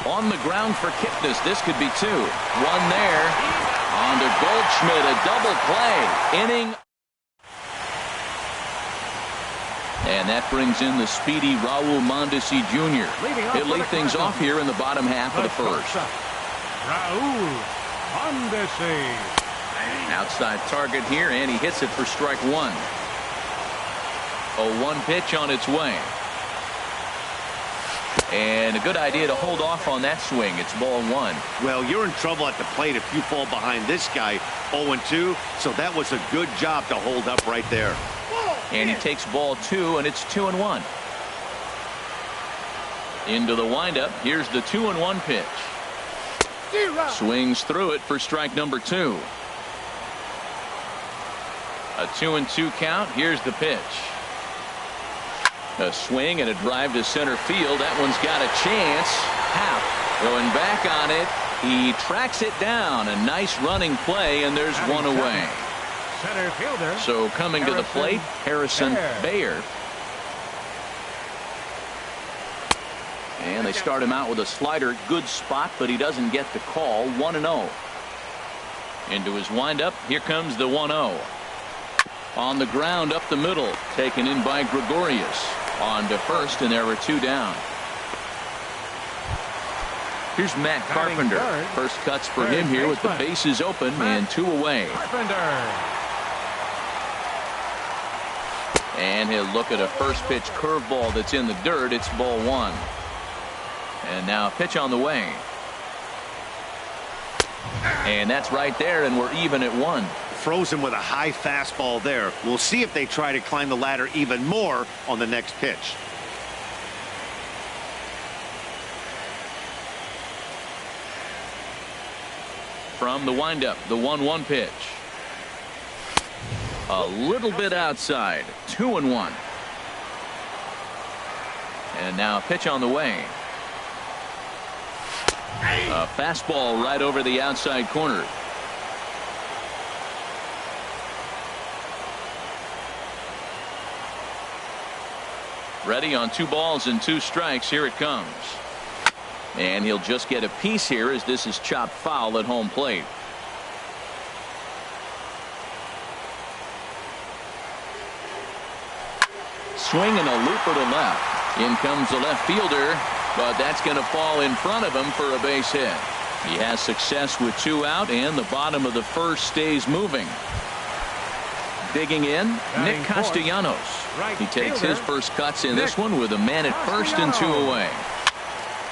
On the ground for Kipnis. This could be 2. 1 there. On to Goldschmidt. A double play. Inning. And that brings in the speedy Raul Mondesi Jr. He'll lead things off here in the bottom half of the first. Raul Mondesi. Outside target here, and he hits it for strike 1. 0-1 pitch on its way. And a good idea to hold off on that swing. It's ball 1. Well, you're in trouble at the plate if you fall behind this guy. 0-2, so that was a good job to hold up right there. And he takes ball 2, and it's 2-1. Into the windup. Here's the 2-1 pitch. Swings through it for strike number 2. A 2-2 count. Here's the pitch. A swing and a drive to center field. That one's got a chance. Happ going back on it. He tracks it down. A nice running play, and there's 1 away. Center fielder. So coming to the plate, Harrison Baer. And they start him out with a slider. Good spot, but he doesn't get the call. 1-0. Into his windup. Here comes the 1-0. On the ground up the middle. Taken in by Gregorius. On to first, and there were 2 down. Here's Matt Carpenter. First cuts for him here with the bases open and 2 away. And he'll look at a first pitch curveball that's in the dirt. It's ball 1. And now a pitch on the way. And that's right there, and we're even at 1. Frozen with a high fastball there. We'll see if they try to climb the ladder even more on the next pitch. From the windup, the 1-1 pitch. A little bit outside. 2-1. And now a pitch on the way. A fastball right over the outside corner. Ready on 2 balls and 2 strikes. Here it comes. And he'll just get a piece here as this is chopped foul at home plate. Swing and a looper to left. In comes the left fielder, but that's going to fall in front of him for a base hit. He has success with 2 out, and the bottom of the first stays moving. Digging in, Nick Castellanos. He takes his first cuts in this one with a man at first and 2 away.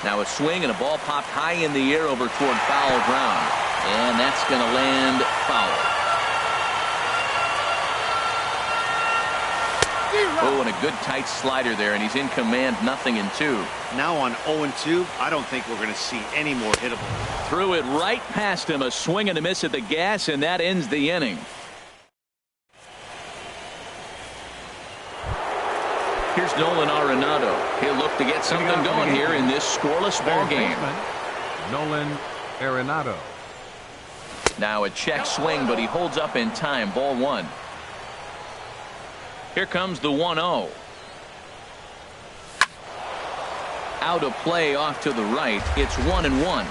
Now a swing and a ball popped high in the air over toward foul ground. And that's going to land foul. Oh, and a good tight slider there, and he's in command, 0-2. Now on 0-2, I don't think we're going to see any more hittable. Threw it right past him, a swing and a miss at the gas, and that ends the inning. Here's Nolan Arenado. He'll look to get something going here in this scoreless ball game. Nolan Arenado. Now a check swing, but he holds up in time. Ball one. Here comes the 1-0. Out of play off to the right. It's 1-1.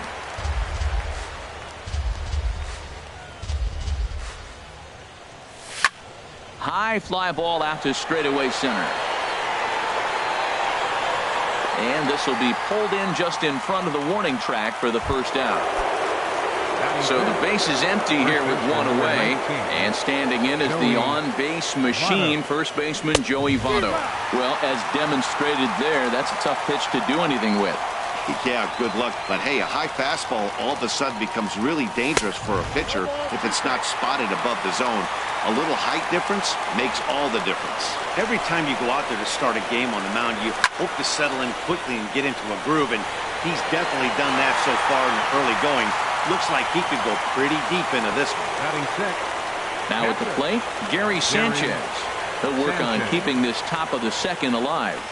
High fly ball out to straightaway center. And this will be pulled in just in front of the warning track for the first out. So the base is empty here with one away, and standing in is the on-base machine, first baseman Joey Votto. Well, as demonstrated there, that's a tough pitch to do anything with. Yeah, good luck. But hey, a high fastball all of a sudden becomes really dangerous for a pitcher if it's not spotted above the zone. A little height difference makes all the difference. Every time you go out there to start a game on the mound, you hope to settle in quickly and get into a groove, and he's definitely done that so far in the early going. Looks like he could go pretty deep into this one. Batting six. Now at the plate, Gary Sanchez. He'll work on keeping this top of the second alive.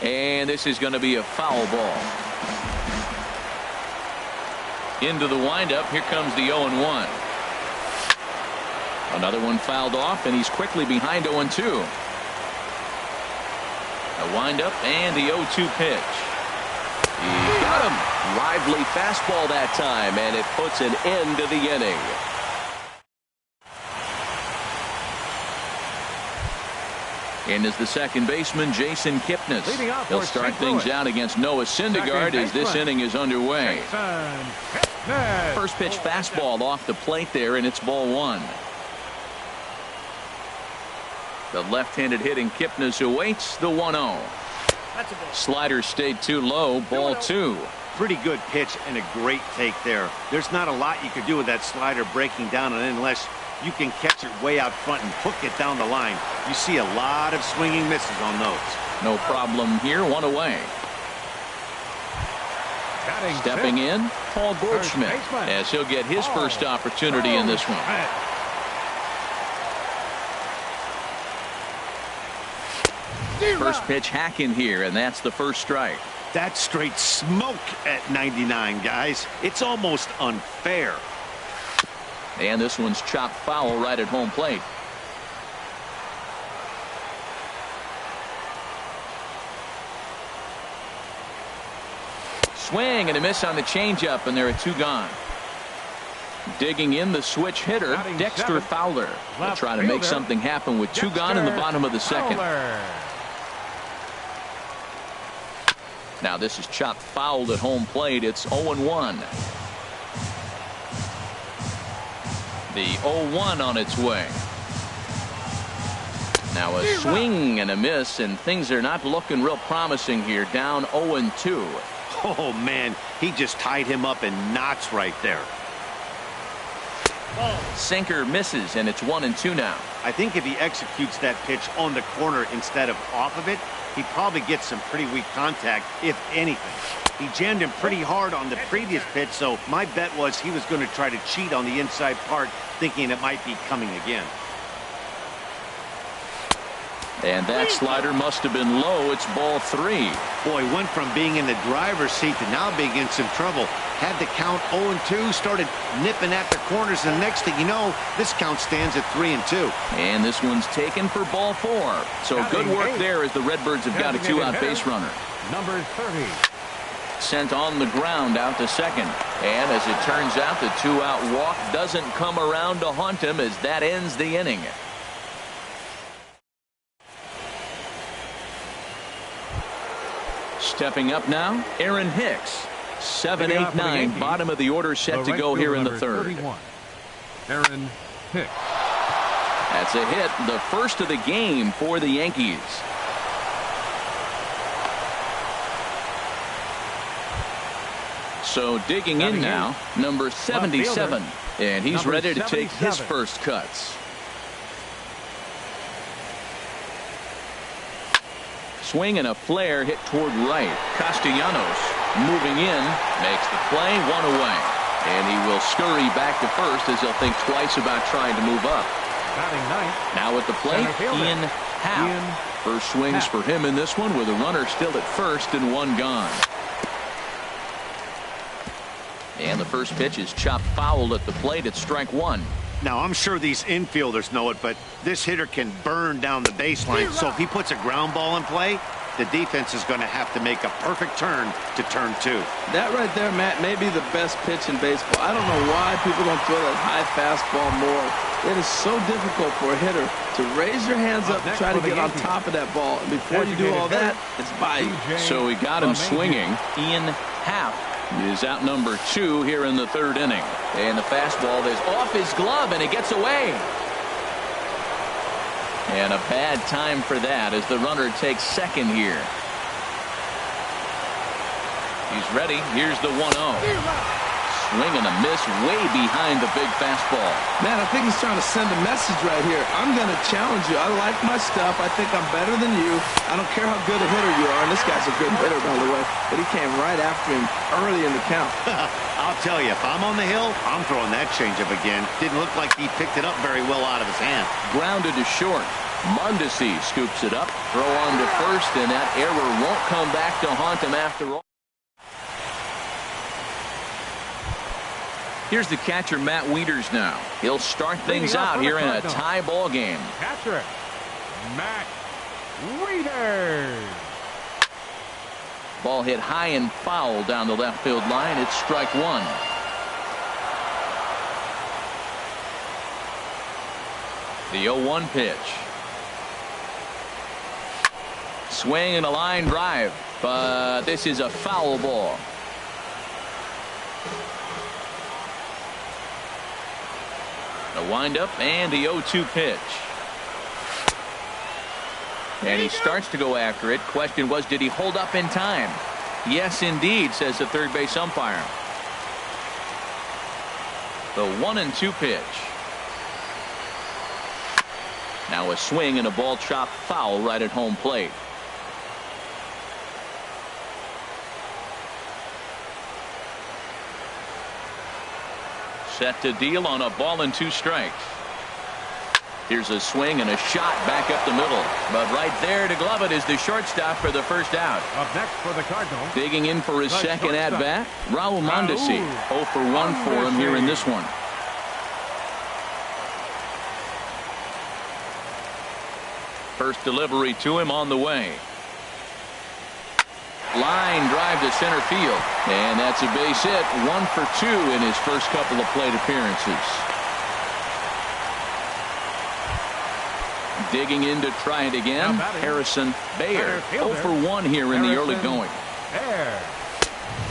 And this is going to be a foul ball. Into the windup. Here comes the 0-1. Another one fouled off, and he's quickly behind 0-2. A windup and the 0-2 pitch. He got him. Lively fastball that time, and it puts an end to the inning. In is the second baseman, Jason Kipnis. He'll start things out against Noah Syndergaard as this inning is underway. First pitch fastball off the plate there, and it's ball one. The left-handed hitting Kipnis awaits the 1-0. Slider stayed too low, ball two. Pretty good pitch and a great take there. There's not a lot you could do with that slider breaking down unless you can catch it way out front and hook it down the line. You see a lot of swinging misses on those. No problem here, one away. Stepping in, Paul Goldschmidt, as he'll get his first opportunity in this one. First pitch hacking here, and that's the first strike. That's straight smoke at 99, guys. It's almost unfair. And this one's chopped foul right at home plate. Swing and a miss on the changeup, and there are two gone. Digging in the switch hitter, Dexter Fowler. Will try to make something happen with two gone in the bottom of the second. Now this is chopped fouled at home plate. It's 0-1. The 0-1 on its way. Now a swing and a miss, and things are not looking real promising here. Down 0-2. Oh man, he just tied him up in knots right there. Sinker misses, and it's 1-2 now. I think if he executes that pitch on the corner instead of off of it, he probably gets some pretty weak contact, if anything. He jammed him pretty hard on the previous pitch, so my bet was he was going to try to cheat on the inside part, thinking it might be coming again. And that slider must have been low. It's ball three. Boy, went from being in the driver's seat to now being in some trouble. Had the count 0-2, started nipping at the corners, and the next thing you know, this count stands at 3-2. And this one's taken for ball four. So good work there as the Redbirds have got a two-out base runner. Number 30. Sent on the ground out to second. And as it turns out, the two-out walk doesn't come around to haunt him as that ends the inning. Stepping up now, Aaron Hicks. 7, 8, 9, bottom of the order set to go here in the third. 31. Aaron Hicks. That's a hit, the first of the game for the Yankees. So digging in now, number 77, and he's ready to take his first cuts. Swing and a flare hit toward right. Castellanos moving in, makes the play, 1 away. And he will scurry back to first as he'll think twice about trying to move up. Batting ninth. Now at the plate, Ian Happ. Ian First swings for him in this one with a runner still at first and 1 gone. And the first pitch is chopped foul at the plate at strike 1. Now, I'm sure these infielders know it, but this hitter can burn down the baseline. So if he puts a ground ball in play, the defense is going to have to make a perfect turn to turn 2. That right there, Matt, may be the best pitch in baseball. I don't know why people don't throw that high fastball more. It is so difficult for a hitter to raise your hands up and try to get on top of that ball. And before you do all that, it's by you. So he got him swinging. Ian Happ is out number 2 here in the 3rd inning. And the fastball is off his glove, and it gets away. And a bad time for that as the runner takes second here. He's ready. Here's the 1-0. Swing and a miss way behind the big fastball. Man, I think he's trying to send a message right here. I'm going to challenge you. I like my stuff. I think I'm better than you. I don't care how good a hitter you are. And this guy's a good hitter, by the way. But he came right after him early in the count. I'll tell you, if I'm on the hill, I'm throwing that changeup again. Didn't look like he picked it up very well out of his hand. Grounded to short. Mondesi scoops it up. Throw on to first, and that error won't come back to haunt him after all. Here's the catcher, Matt Wieters now. He'll start things out here in a tie ball game. Catcher, Matt Wieters. Ball hit high and foul down the left field line. It's strike 1. The 0-1 pitch. Swing and a line drive, but this is a foul ball. The windup and the 0-2 pitch. And he starts to go after it. Question was, did he hold up in time? Yes, indeed, says the third base umpire. The 1-2 pitch. Now a swing and a ball chopped foul right at home plate. Set to deal on a ball and 2 strikes. Here's a swing and a shot back up the middle. But right there to glove it is the shortstop for the first out. Up next for the Cardinals. Digging in for his second at bat, Raul Mondesi. 0 for 1 for him here in this one. First delivery to him on the way. Line drive to center field. And that's a base hit. 1 for 2 in his first couple of plate appearances. Digging in to try it again. Harrison Baer. 0 for 1 here in the early going.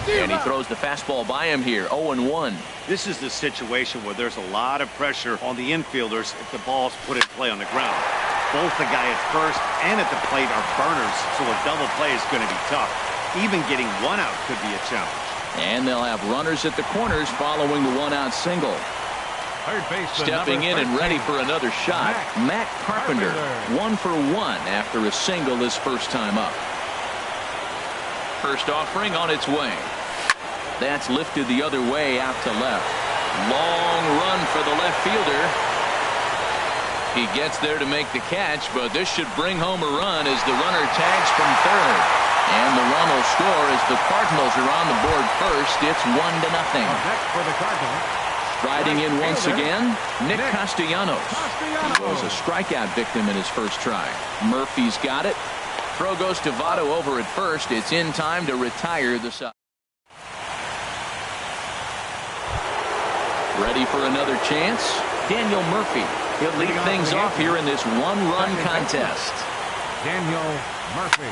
And he throws the fastball by him here. 0-1. This is the situation where there's a lot of pressure on the infielders if the ball's put in play on the ground. Both the guy at first and at the plate are burners, so a double play is going to be tough. Even getting 1 out could be a challenge. And they'll have runners at the corners following the 1-out single. Stepping in and ready for another shot, Matt Carpenter. 1 for 1 after a single his first time up. First offering on its way. That's lifted the other way out to left. Long run for the left fielder. He gets there to make the catch, but this should bring home a run as the runner tags from third. And the run will score as the Cardinals are on the board first. It's 1-0. Next for the Cardinals. Striding in once again, Nick Castellanos. He was a strikeout victim in his first try. Murphy's got it. Throw goes to Votto over at first. It's in time to retire the side. Ready for another chance? Daniel Murphy. He'll lead things off here in this 1-run contest. Daniel Murphy.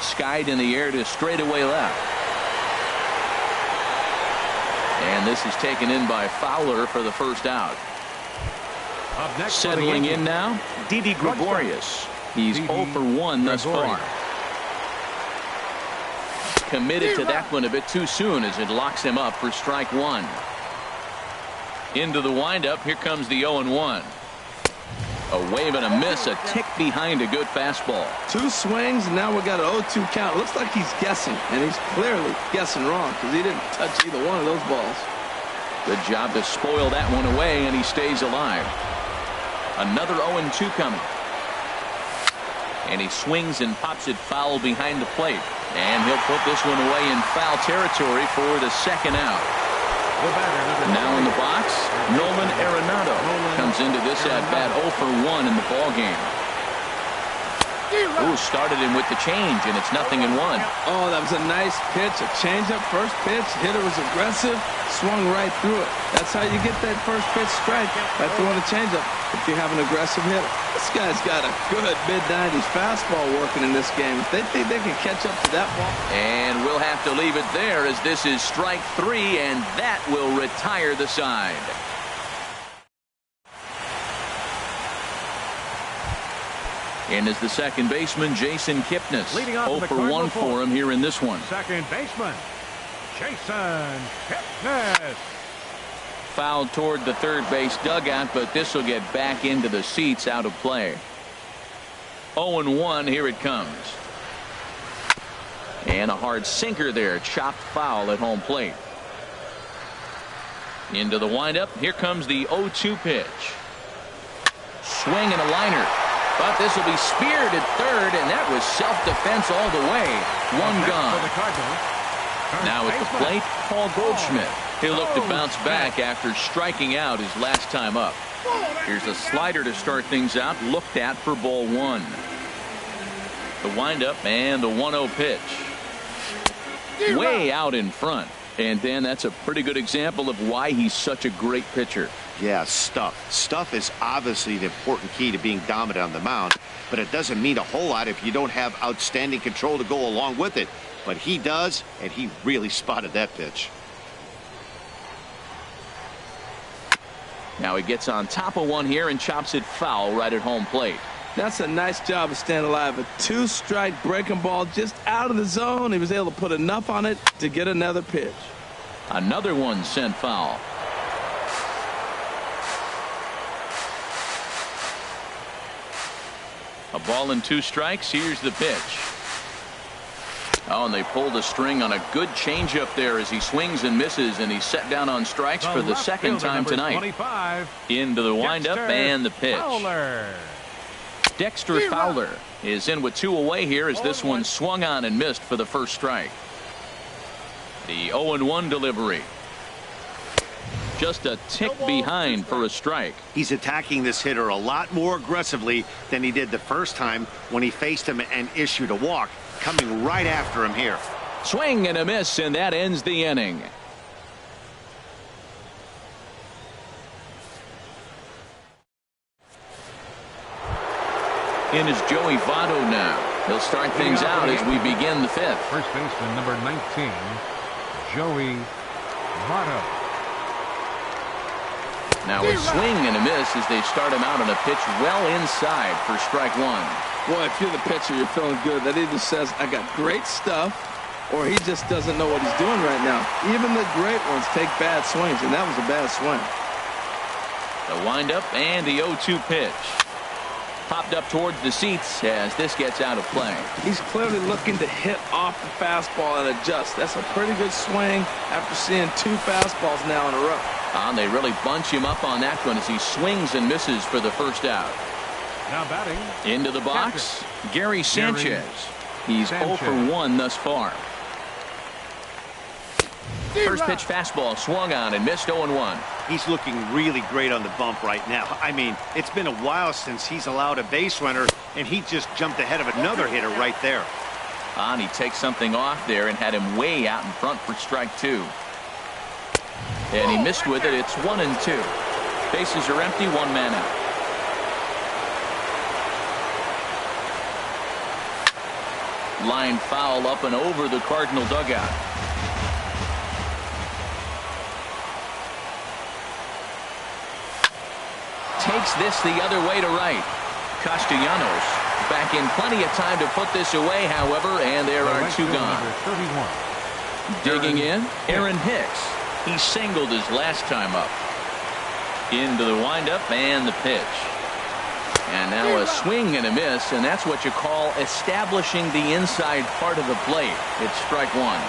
Skied in the air to straightaway left. And this is taken in by Fowler for the first out. Up next settling in now, Didi Gregorius. He's 0 for 1 thus far. Committed to that one a bit too soon as it locks him up for strike 1. Into the windup. Here comes the 0-1. A wave and a miss, a tick behind a good fastball. 2 swings, and now we got an 0-2 count. It looks like he's guessing, and he's clearly guessing wrong because he didn't touch either one of those balls. Good job to spoil that one away, and he stays alive. Another 0-2 coming. And he swings and pops it foul behind the plate. And he'll put this one away in foul territory for the second out. Now in the box, Nolan Arenado comes into this at-bat 0 for 1 in the ballgame. Ooh, started him with the change, and it's 0-1. Oh, that was a nice pitch. A changeup, first pitch. Hitter was aggressive, swung right through it. That's how you get that first pitch strike, by throwing a changeup if you have an aggressive hitter. This guy's got a good mid-90s fastball working in this game. If they think they can catch up to that ball. And we'll have to leave it there as this is strike 3, and that will retire the side. And as the second baseman, Jason Kipnis. 0 for 1 for him here in this one. Second baseman, Jason Kipnis. Fouled toward the third base dugout, but this will get back into the seats, out of play. 0-1, here it comes. And a hard sinker there, chopped foul at home plate. Into the windup, here comes the 0-2 pitch. Swing and a liner. But this will be speared at third, and that was self-defense all the way. One gone. Now at the plate, Paul Goldschmidt. He'll look to bounce back after striking out his last time up. Here's a slider to start things out, looked at for ball 1. The windup and the 1-0 pitch. Way out in front. And Dan, that's a pretty good example of why he's such a great pitcher. Yeah, stuff. Stuff is obviously the important key to being dominant on the mound, but it doesn't mean a whole lot if you don't have outstanding control to go along with it. But he does, and he really spotted that pitch. Now he gets on top of one here and chops it foul right at home plate. That's a nice job of staying alive. A 2-strike breaking ball just out of the zone. He was able to put enough on it to get another pitch. Another one sent foul. A ball and 2 strikes. Here's the pitch. Oh, and they pulled a string on a good changeup there as he swings and misses, and he's set down on strikes for the second time tonight. 25, into the windup and the pitch. Fowler. Dexter Fowler is in with 2 away here as this one swung on and missed for the first strike. The 0-1 delivery. Just a tick behind for a strike. He's attacking this hitter a lot more aggressively than he did the first time when he faced him and issued a walk. Coming right after him here. Swing and a miss, and that ends the inning. In is Joey Votto now. He'll start things out as we begin the 5th. First baseman number 19, Joey Votto. Now a swing and a miss as they start him out on a pitch well inside for strike 1. Boy, if you're the pitcher, you're feeling good. That either says, I got great stuff, or he just doesn't know what he's doing right now. Even the great ones take bad swings, and that was a bad swing. The windup and the 0-2 pitch. Popped up towards the seats as this gets out of play. He's clearly looking to hit off the fastball and adjust. That's a pretty good swing after seeing 2 fastballs now in a row. And they really bunch him up on that one as he swings and misses for the first out. Now batting. Into the box, Gary Sanchez. He's 0 for 1 thus far. First pitch fastball swung on and missed 0-1. He's looking really great on the bump right now. I mean, it's been a while since he's allowed a base runner, and he just jumped ahead of another hitter right there. And he takes something off there and had him way out in front for strike 2. And he missed with it. It's 1-2. Bases are empty, 1 man out. Line foul up and over the Cardinal dugout. Takes this the other way to right. Castellanos back in plenty of time to put this away, however, and there are 2 gone. Digging in, Aaron Hicks. He singled his last time up. Into the windup and the pitch. And now a swing and a miss, and that's what you call establishing the inside part of the plate. It's strike one.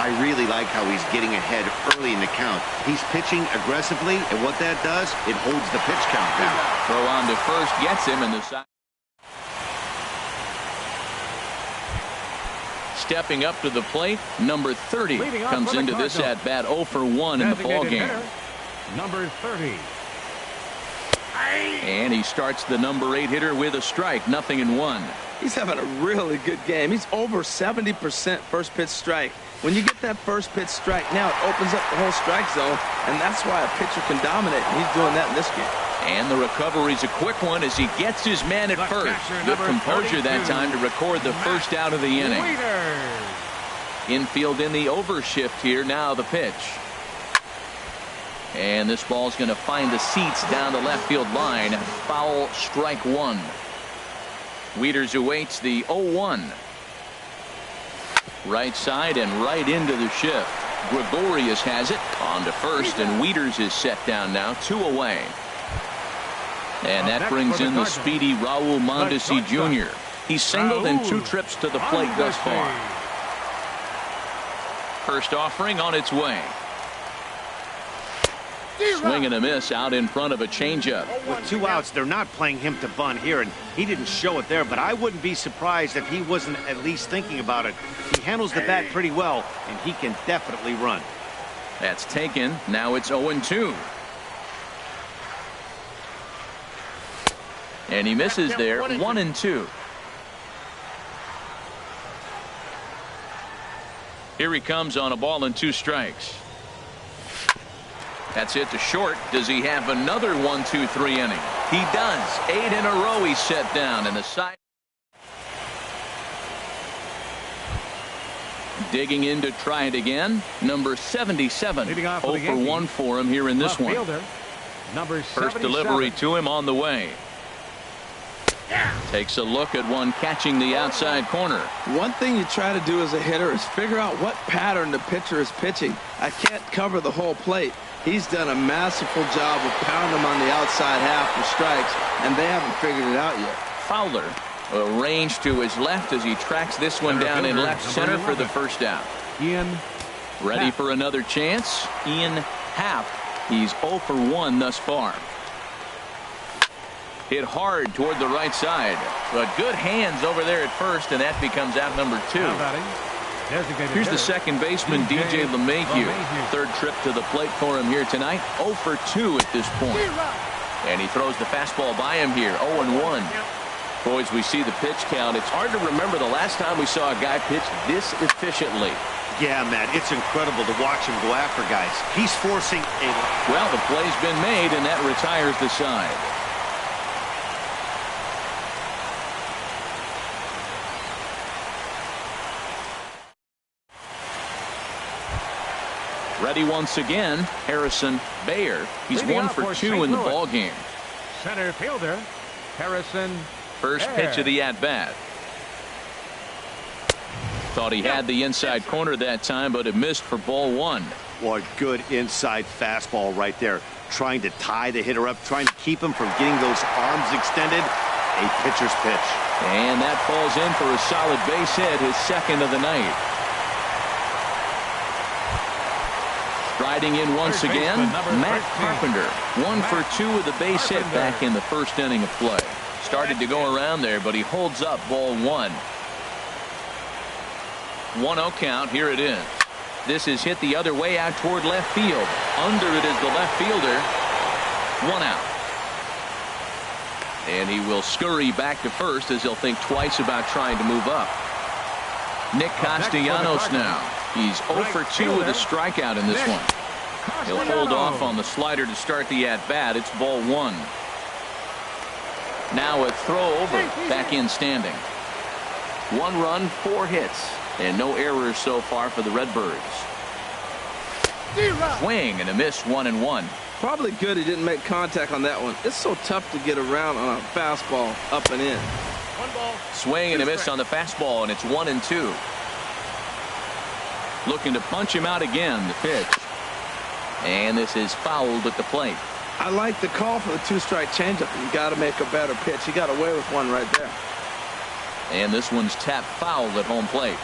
I really like how he's getting ahead early in the count. He's pitching aggressively, and what that does, it holds the pitch count down. Throw on to first gets him in the side. Stepping up to the plate, number 30 comes into this at bat 0 for 1 in the ball game. Number 30. And he starts the number 8 hitter with a strike, 0-1. He's having a really good game. He's over 70% first pitch strike. When you get that first pitch strike, now it opens up the whole strike zone, and that's why a pitcher can dominate. And he's doing that in this game. And the recovery's a quick one as he gets his man at first. Good composure that time to record the first out of the inning. Infield in the overshift here. Now the pitch. And this ball's going to find the seats down the left field line. Foul, strike one. Wieters awaits the 0-1. Right side and right into the shift. Gregorius has it on to first, and Wieters is set down now, 2 away. And that brings in the speedy Raul Mondesi Jr. He's singled in 2 trips to the plate thus far. First offering on its way. Swing and a miss out in front of a changeup. With 2 outs, they're not playing him to bunt here, and he didn't show it there, but I wouldn't be surprised if he wasn't at least thinking about it. He handles the bat pretty well, and he can definitely run. That's taken. Now it's 0-2. And he misses there, 1-2. Here he comes on a ball and 2 strikes. That's it to short. Does he have another 1-2-3 inning? He does. 8 in a row he's set down in the side. Digging in to try it again. Number 77. 0 for 1 for him here in this one. First delivery to him on the way. Takes a look at one catching the outside corner. One thing you try to do as a hitter is figure out what pattern the pitcher is pitching. I can't cover the whole plate. He's done a masterful job of pounding them on the outside half for strikes, and they haven't figured it out yet. Fowler arranged to his left as he tracks this one down in left center for the first out. Ian ready for another chance. Ian Happ. He's 0 for 1 thus far. Hit hard toward the right side, but good hands over there at first, and that becomes out number 2. Here's the second baseman, DJ LeMahieu. Third trip to the plate for him here tonight. 0 for 2 at this point. And he throws the fastball by him here. 0-1. Boys, we see the pitch count. It's hard to remember the last time we saw a guy pitch this efficiently. Yeah, Matt, it's incredible to watch him go after guys. He's forcing a... Well, the play's been made, and that retires the side. Ready once again, Harrison Bayer. He's 1 for 2 in the ball game. Center fielder, Harrison. First pitch of the at-bat. Thought he had the inside corner that time, but it missed for ball 1. What good inside fastball right there. Trying to tie the hitter up, trying to keep him from getting those arms extended. A pitcher's pitch. And that falls in for a solid base hit, his second of the night. Striding in once again, Matt Carpenter. 1 for 2 with a base hit back in the first inning of play. Started to go around there, but he holds up ball 1. 1-0 count. Here it is. This is hit the other way out toward left field. Under it is the left fielder. 1 out. And he will scurry back to first as he'll think twice about trying to move up. Nick Castellanos now. He's 0 for 2 with a strikeout in this one. He'll hold off on the slider to start the at-bat. It's ball 1. Now a throw over, back in standing. 1 run, 4 hits, and no errors so far for the Redbirds. Swing and a miss, 1-1. Probably good he didn't make contact on that one. It's so tough to get around on a fastball up and in. Swing and a miss on the fastball, and it's 1-2. Looking to punch him out again, the pitch. And this is fouled at the plate. I like the call for the two-strike changeup. You got to make a better pitch. He got away with one right there. And this one's tapped foul at home plate.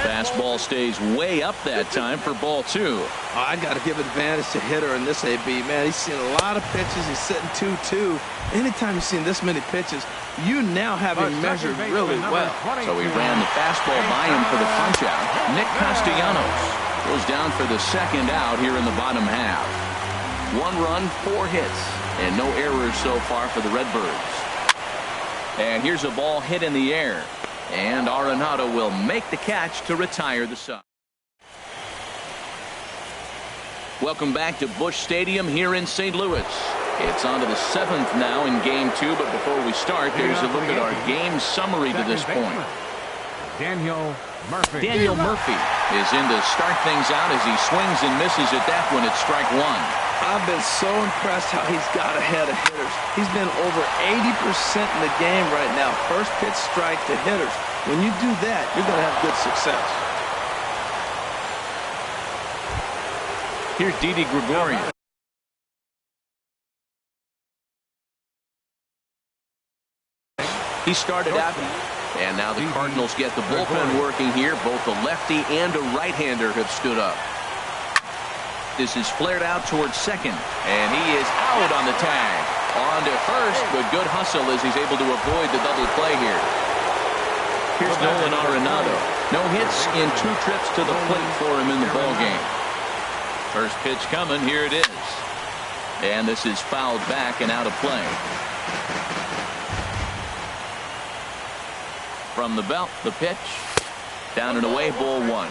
Fastball stays way up that time for ball 2. I got to give advantage to hitter in this AB. Man, he's seen a lot of pitches. He's sitting 2-2. Anytime you've seen this many pitches, you now have him measured really well. So he ran the fastball by him for the punch-out. Nick Castellanos goes down for the second out here in the bottom half. 1 run, 4 hits, and no errors so far for the Redbirds. And here's a ball hit in the air. And Arenado will make the catch to retire the side. Welcome back to Busch Stadium here in St. Louis. It's on to the 7th now in Game 2, but before we start, there's a look at our game summary to this point. Daniel Murphy is in to start things out as he swings and misses at that one at strike 1. I've been so impressed how he's got ahead of hitters. He's been over 80% in the game right now. First pitch strike to hitters. When you do that, you're going to have good success. Here's Didi Gregorian. He started out, and now the Cardinals get the bullpen working here. Both a lefty and a right-hander have stood up. This is flared out towards second, and he is out on the tag. On to first, but good hustle as he's able to avoid the double play here. Here's Nolan Arenado. No hits in 2 trips to the plate for him in the ballgame. First pitch coming, here it is. And this is fouled back and out of play. From the belt, the pitch. Down and away, ball 1.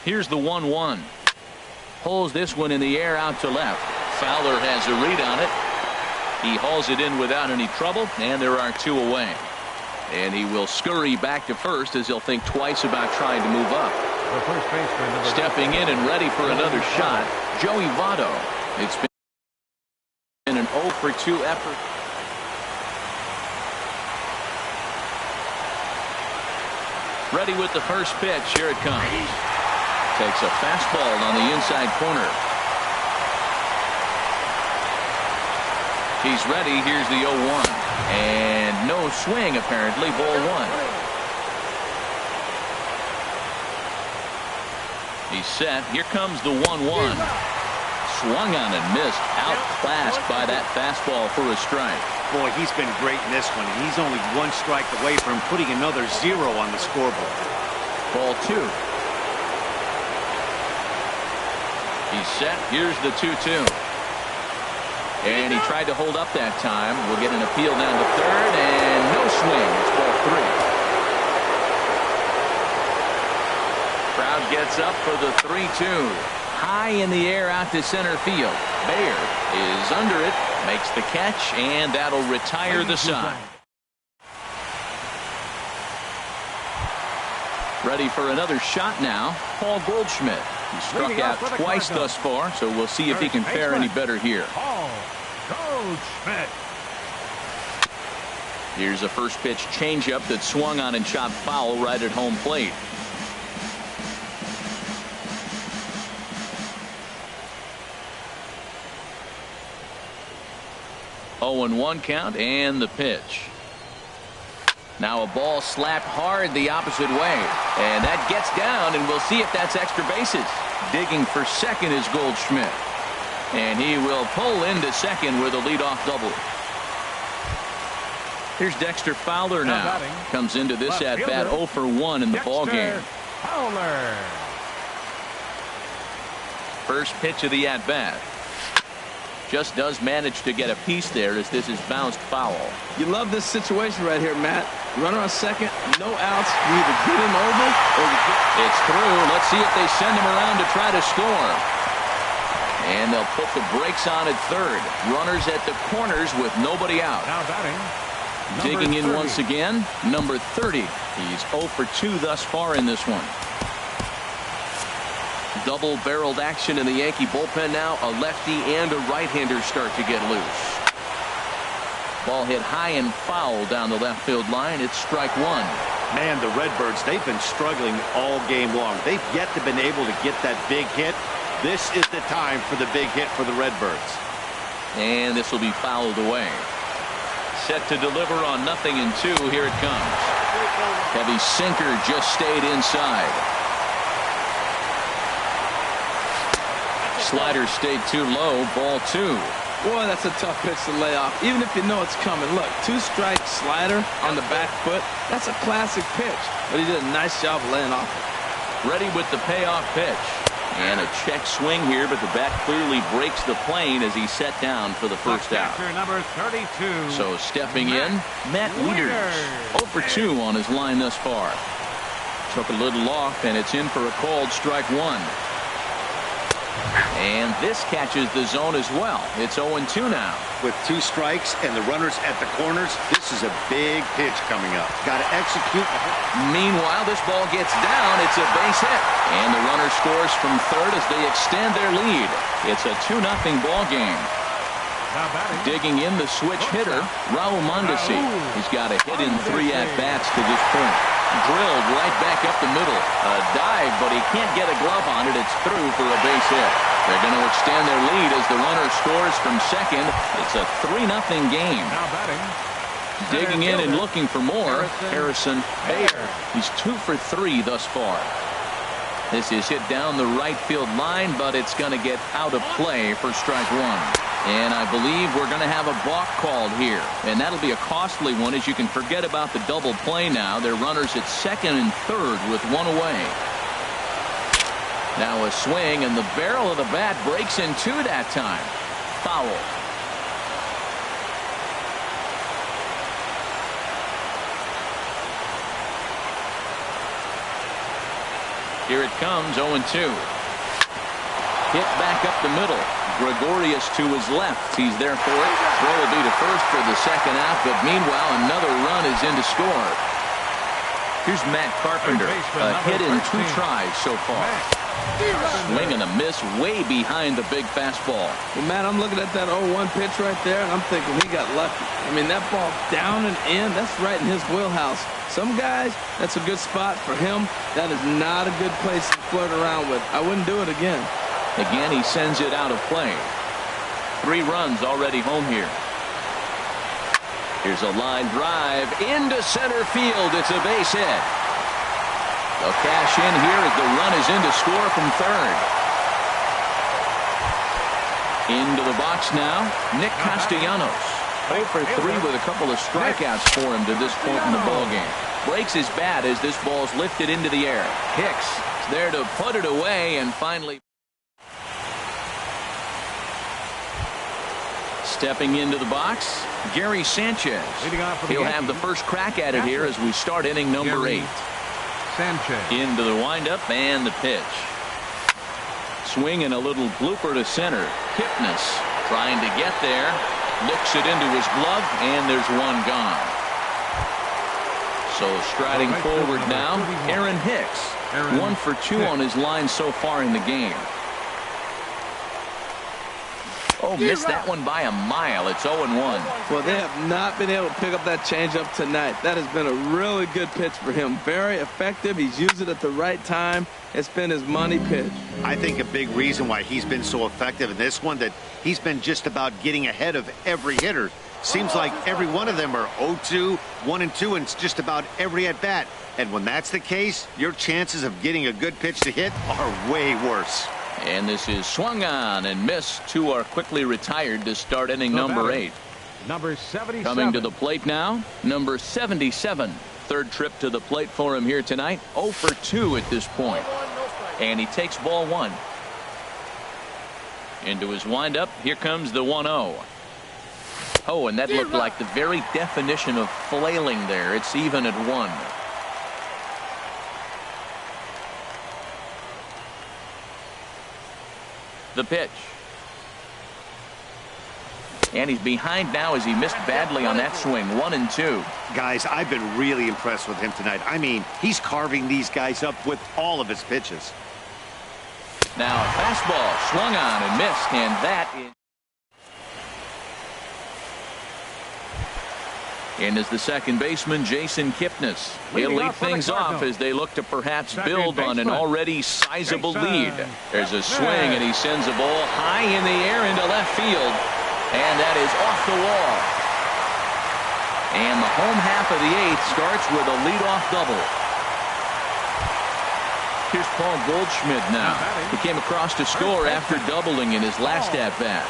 Here's the 1-1. Pulls this one in the air out to left. Fowler has a read on it. He hauls it in without any trouble, and there are 2 away. And he will scurry back to first as he'll think twice about trying to move up. Stepping in and ready for another shot, Joey Votto. It's been an 0-for-2 effort. Ready with the first pitch. Here it comes. Takes a fastball on the inside corner. He's ready. Here's the 0-1. And no swing, apparently. Ball 1. He's set. Here comes the 1-1. Swung on and missed. Outclassed by that fastball for a strike. Boy, he's been great in this one, and he's only 1 strike away from putting another 0 on the scoreboard. Ball 2. He's set. Here's the 2-2. And he tried to hold up that time. We'll get an appeal down to third, and no swing. It's ball 3. Crowd gets up for the 3-2. High in the air out to center field. Baer is under it, makes the catch, and that'll retire the side. Ready for another shot now, Paul Goldschmidt. He struck out twice thus far, so we'll see if he can fare any better here. Paul Goldschmidt. Here's a first pitch changeup that swung on and chopped foul right at home plate. Oh, and 1 count, and the pitch. Now a ball slapped hard the opposite way, and that gets down, and we'll see if that's extra bases. Digging for second is Goldschmidt, and he will pull into second with a leadoff double. Here's Dexter Fowler now. Comes into this at-bat 0 for 1 in the ballgame. Fowler. First pitch of the at-bat. Just does manage to get a piece there as this is bounced foul. You love this situation right here, Matt. Runner on second, no outs. You either get him over or you get... It's through. Let's see if they send him around to try to score. And they'll put the brakes on at third. Runners at the corners with nobody out. Now batting. Digging in once again, number 30. He's 0 for 2 thus far in this one. Double-barreled action in the Yankee bullpen now. A lefty and a right-hander start to get loose. Ball hit high and foul down the left field line. It's strike one. Man, the Redbirds, they've been struggling all game long. They've yet to been able to get that big hit. This is the time for the big hit for the Redbirds. And this will be fouled away. Set to deliver on 0-2. Here it comes. Heavy sinker just stayed inside. Slider stayed too low. Ball 2. Boy, that's a tough pitch to lay off, even if you know it's coming. Look, 2-strike slider on the back foot. That's a classic pitch, but he did a nice job of laying off it. Ready with the payoff pitch. And a check swing here, but the bat clearly breaks the plane as he's set down for the first out. Number 32. So stepping in, Matt Wieters. 0 for 2 on his line thus far. Took a little off, and it's in for a called strike one. And this catches the zone as well. It's 0-2 now. With 2 strikes and the runners at the corners, this is a big pitch coming up. Got to execute. Meanwhile, this ball gets down. It's a base hit. And the runner scores from third as they extend their lead. It's a 2-0 ball game. Digging in the switch hitter, Raul Mondesi. He's got a hit in 3 at-bats to this point. Drilled right back up the middle. A dive, but he can't get a glove on it. It's through for a base hit. They're going to extend their lead as the runner scores from second. It's a 3-0 game. Now batting. Digging in and looking for more, Harrison Bader. He's 2 for 3 thus far. This is hit down the right field line, but it's going to get out of play for strike one. And I believe we're going to have a balk called here. And that'll be a costly one, as you can forget about the double play now. They're runners at second and third with 1 away. Now a swing, and the barrel of the bat breaks in 2 that time. Foul. Here it comes, 0-2. Hit back up the middle. Gregorius to his left. He's there for it. Throw will be to first for the second out, but meanwhile another run is in to score. Here's Matt Carpenter. A hit in 2 tries so far. Swing and a miss way behind the big fastball. Well, Matt, I'm looking at that 0-1 pitch right there, and I'm thinking he got lucky. I mean, that ball down and in, that's right in his wheelhouse. Some guys, that's a good spot. For him, that is not a good place to flirt around with. I wouldn't do it again. Again, he sends it out of play. 3 runs already home here. Here's a line drive into center field. It's a base hit. They'll cash in here as the run is in to score from third. Into the box now, Nick Castellanos. 0 for 3 with a couple of strikeouts for him to this point in the ballgame. Breaks his bat as this ball's lifted into the air. Hicks is there to put it away, and finally stepping into the box, Gary Sanchez. He'll have the first crack at it here as we start inning number 8. Sanchez. Into the windup and the pitch. Swing and a little blooper to center. Kipnis trying to get there. Looks it into his glove, and there's one gone. So striding forward now, Aaron Hicks. 1 for 2 on his line so far in the game. Oh, missed that one by a mile. It's 0-1. Well, they have not been able to pick up that changeup tonight. That has been a really good pitch for him. Very effective. He's used it at the right time. It's been his money pitch. I think a big reason why he's been so effective in this one, that he's been just about getting ahead of every hitter. Seems like every one of them are 0-2, 1-2, and it's just about every at-bat. And when that's the case, your chances of getting a good pitch to hit are way worse. And this is swung on and missed. 2 are quickly retired to start inning number 8. Number 77. Coming to the plate now, number 77. Third trip to the plate for him here tonight. 0 for 2 at this point. And he takes ball 1. Into his windup. Here comes the 1-0. Oh, and that looked like the very definition of flailing there. It's even at 1. The pitch. And he's behind now as he missed badly on that swing. 1-2. Guys, I've been really impressed with him tonight. I mean, he's carving these guys up with all of his pitches. Now a fastball swung on and missed, and that is In is the second baseman, Jason Kipnis. He'll lead things off as they look to perhaps build on an already sizable lead. There's a swing, and he sends a ball high in the air into left field. And that is off the wall. And the home half of the eighth starts with a leadoff double. Here's Paul Goldschmidt now. He came across to score after doubling in his last at-bat.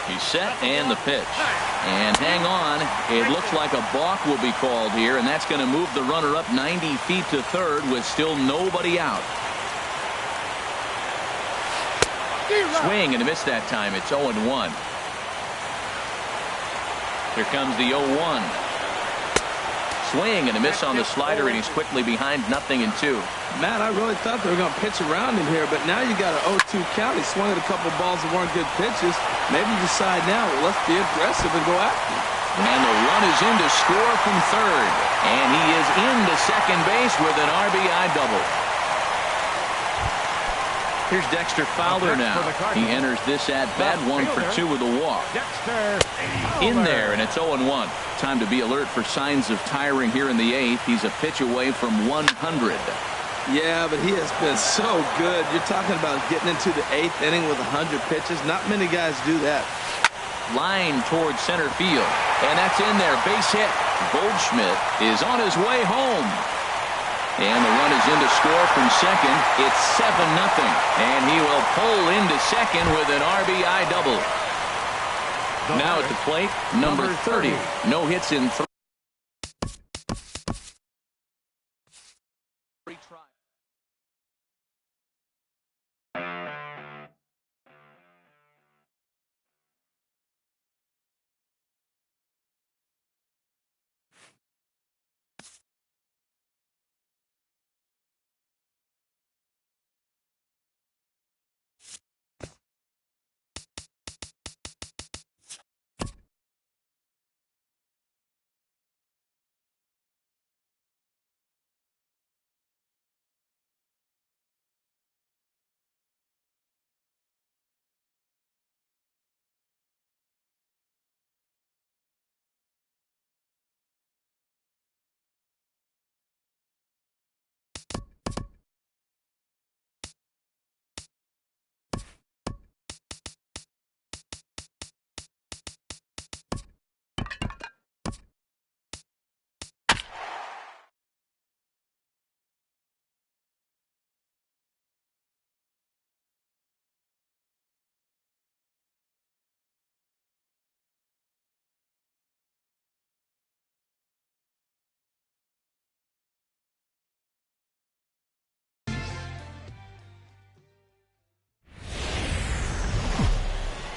He's set and the pitch. And hang on. It looks like a balk will be called here, and that's going to move the runner up 90 feet to third with still nobody out. Swing and a miss that time. It's 0-1. Here comes the 0-1. Swing and a miss on the slider, and he's quickly behind 0-2. Matt, I really thought they were going to pitch around him here, but now you got an 0-2 count. He swung at a couple balls that weren't good pitches. Maybe you decide now, well, let's be aggressive and go after him. And the run is in to score from third. And he is into second base with an RBI double. Here's Dexter Fowler now. He enters this at-bat 1 for 2 with a walk. In there, and it's 0-1. Time to be alert for signs of tiring here in the eighth. He's a pitch away from 100. Yeah, but he has been so good. You're talking about getting into the eighth inning with 100 pitches. Not many guys do that. Line towards center field. And that's in there. Base hit. Goldschmidt is on his way home. And the run is in to score from second. It's 7-0. And he will pull into second with an RBI double. Now at the plate, number 30. No hits in 3.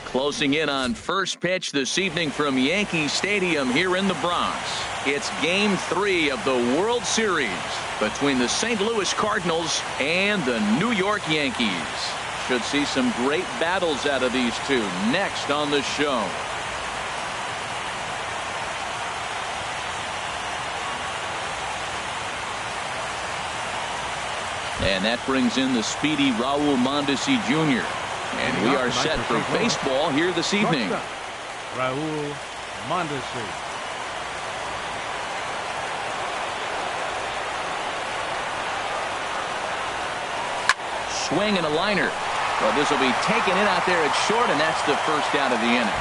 Closing in on first pitch this evening from Yankee Stadium here in the Bronx. It's Game 3 of the World Series between the St. Louis Cardinals and the New York Yankees. Should see some great battles out of these two next on the show. And that brings in the speedy Raul Mondesi Jr. And we are set for baseball here this evening. Raul Mondesi. Swing and a liner. Well, this will be taken in out there at short, and that's the first out of the inning.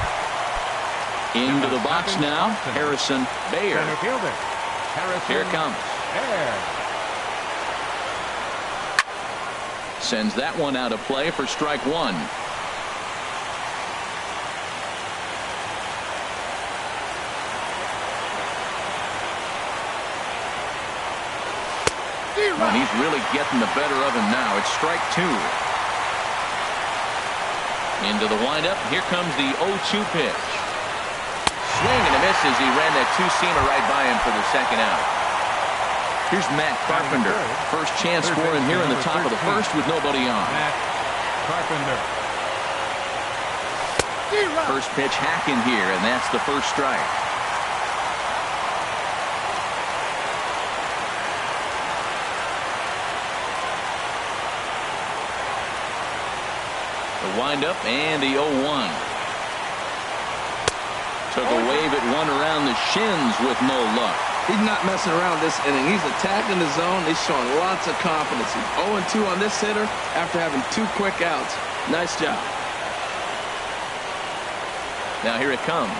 Into the box now, Harrison Baer. Here it comes. Sends that one out of play for strike one. Well, he's really getting the better of him now. It's strike two. Into the windup. Here comes the 0-2 pitch. Swing and a miss as he ran that two-seamer right by him for the second out. Here's Matt Carpenter. First chance for him here in the top of the first with nobody on. Matt Carpenter. First pitch hacking here, and that's the first strike. The windup and the 0-1. Took a wave at one around the shins with no luck. He's not messing around this inning. He's attacking the zone. He's showing lots of confidence. He's 0-2 on this hitter after having 2 quick outs. Nice job. Now here it comes.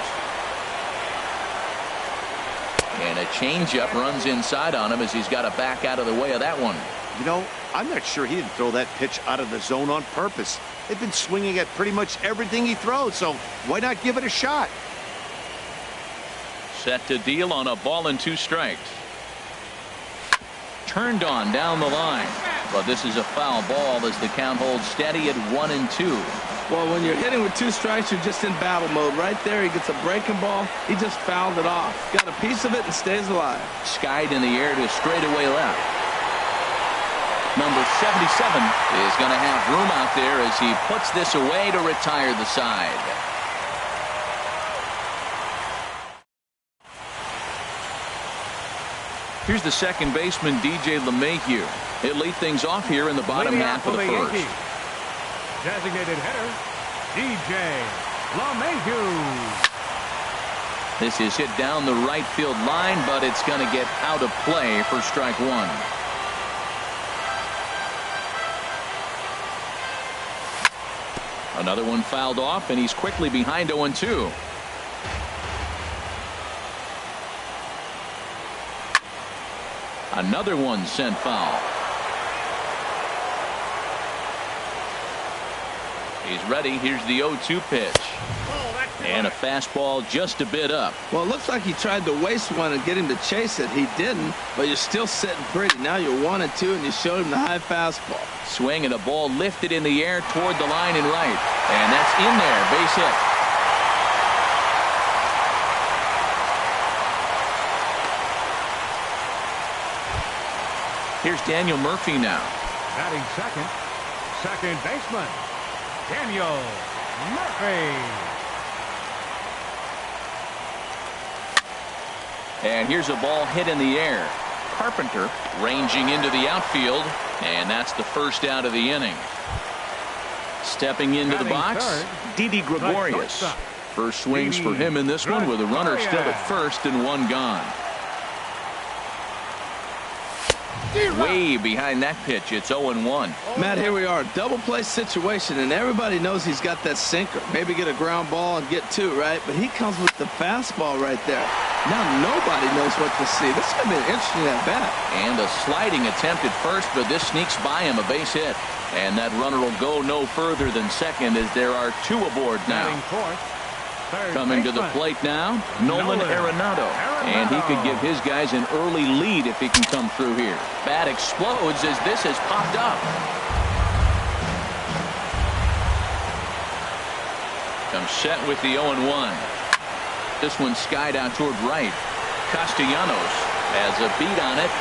And a changeup runs inside on him as he's got to back out of the way of that one. You know, I'm not sure he didn't throw that pitch out of the zone on purpose. They've been swinging at pretty much everything he throws, so why not give it a shot? Set to deal on a ball and 2 strikes. Turned on down the line. But this is a foul ball as the count holds steady at 1-2. Well, when you're hitting with 2 strikes, you're just in battle mode. Right there, he gets a breaking ball. He just fouled it off. Got a piece of it and stays alive. Skied in the air to straightaway left. Number 77 is going to have room out there as he puts this away to retire the side. Here's the second baseman, DJ LeMahieu. He'll lead things off here in the bottom half of the first. Designated hitter, DJ LeMahieu. This is hit down the right field line, but it's going to get out of play for strike 1. Another one fouled off, and he's quickly behind 0-2. Another one sent foul. He's ready. Here's the 0-2 pitch. And a fastball just a bit up. Well, it looks like he tried to waste one and get him to chase it. He didn't, but you're still sitting pretty. Now you're 1-2, and you showed him the high fastball. Swing and a ball lifted in the air toward the line and right. And that's in there. Base hit. Here's Daniel Murphy now. Batting second baseman, Daniel Murphy. And here's a ball hit in the air. Carpenter ranging into the outfield, and that's the first out of the inning. Stepping into the box, Didi Gregorius. First swings for him in this one with a runner still at first and one gone. Way behind that pitch. It's 0-1. Matt, here we are, double play situation, and everybody knows he's got that sinker. Maybe get a ground ball and get 2, right? But he comes with the fastball right there. Now nobody knows what to see. This is going to be an interesting at bat. And a sliding attempt at first, but this sneaks by him, a base hit. And that runner will go no further than second as there are 2 aboard now. Coming to the plate now, Nolan Arenado. And he could give his guys an early lead if he can come through here. Bat explodes as this has popped up. Comes set with the 0-1. This one skied out toward right. Castellanos has a beat on it.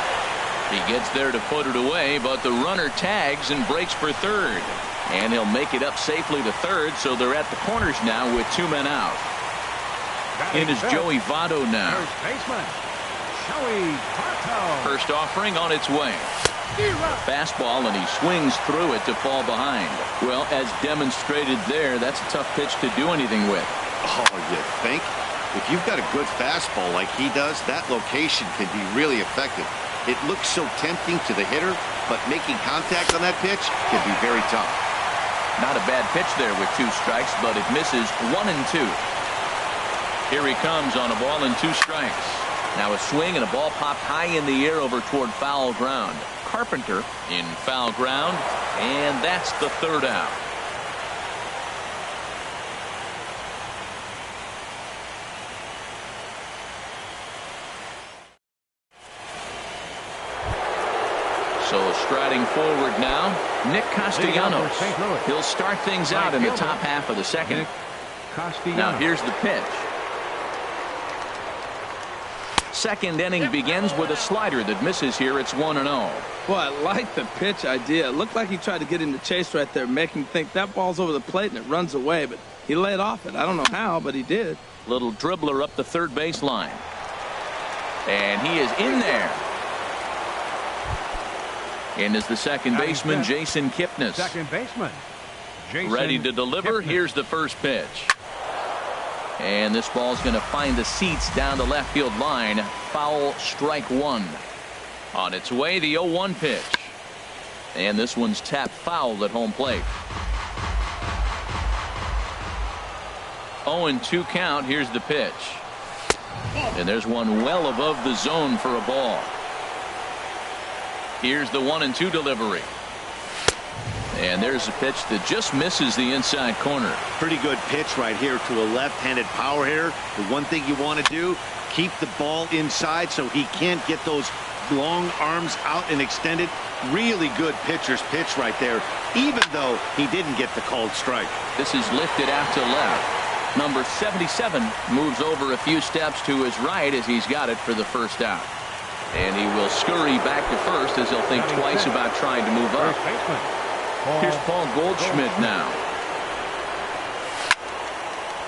He gets there to put it away, but the runner tags and breaks for third. And he'll make it up safely to third, so they're at the corners now with 2 men out. In is Joey Votto now. First baseman, Joey Votto. First offering on its way. Fastball, and he swings through it to fall behind. Well, as demonstrated there, that's a tough pitch to do anything with. Oh, you think? If you've got a good fastball like he does, that location can be really effective. It looks so tempting to the hitter, but making contact on that pitch can be very tough. Not a bad pitch there with 2 strikes, but it misses 1-2. Here he comes on a ball and 2 strikes. Now a swing and a ball popped high in the air over toward foul ground. Carpenter in foul ground, and that's the 3rd out. So striding forward now, Nick Castellanos. He'll start things out in the top half of the second. Now here's the pitch. Second inning begins with a slider that misses here. It's 1-0. Well, I like the pitch idea. It looked like he tried to get him to chase right there, make him think that ball's over the plate and it runs away, but he laid off it. I don't know how, but he did. Little dribbler up the third base line. And he is in there. And is the second baseman, Jason Kipnis. Second baseman, Jason ready to deliver. Kipnis. Here's the first pitch. And this ball's going to find the seats down the left field line. Foul, strike one. On its way, the 0-1 pitch. And this one's tapped foul at home plate. 0-2 count. Here's the pitch. And there's one well above the zone for a ball. Here's the 1-2 delivery. And there's a pitch that just misses the inside corner. Pretty good pitch right here to a left-handed power hitter. The one thing you want to do, keep the ball inside so he can't get those long arms out and extended. Really good pitcher's pitch right there, even though he didn't get the called strike. This is lifted out to left. Number 77 moves over a few steps to his right as he's got it for the first out. And he will scurry back to first as he'll think twice about trying to move up. Here's Paul Goldschmidt now.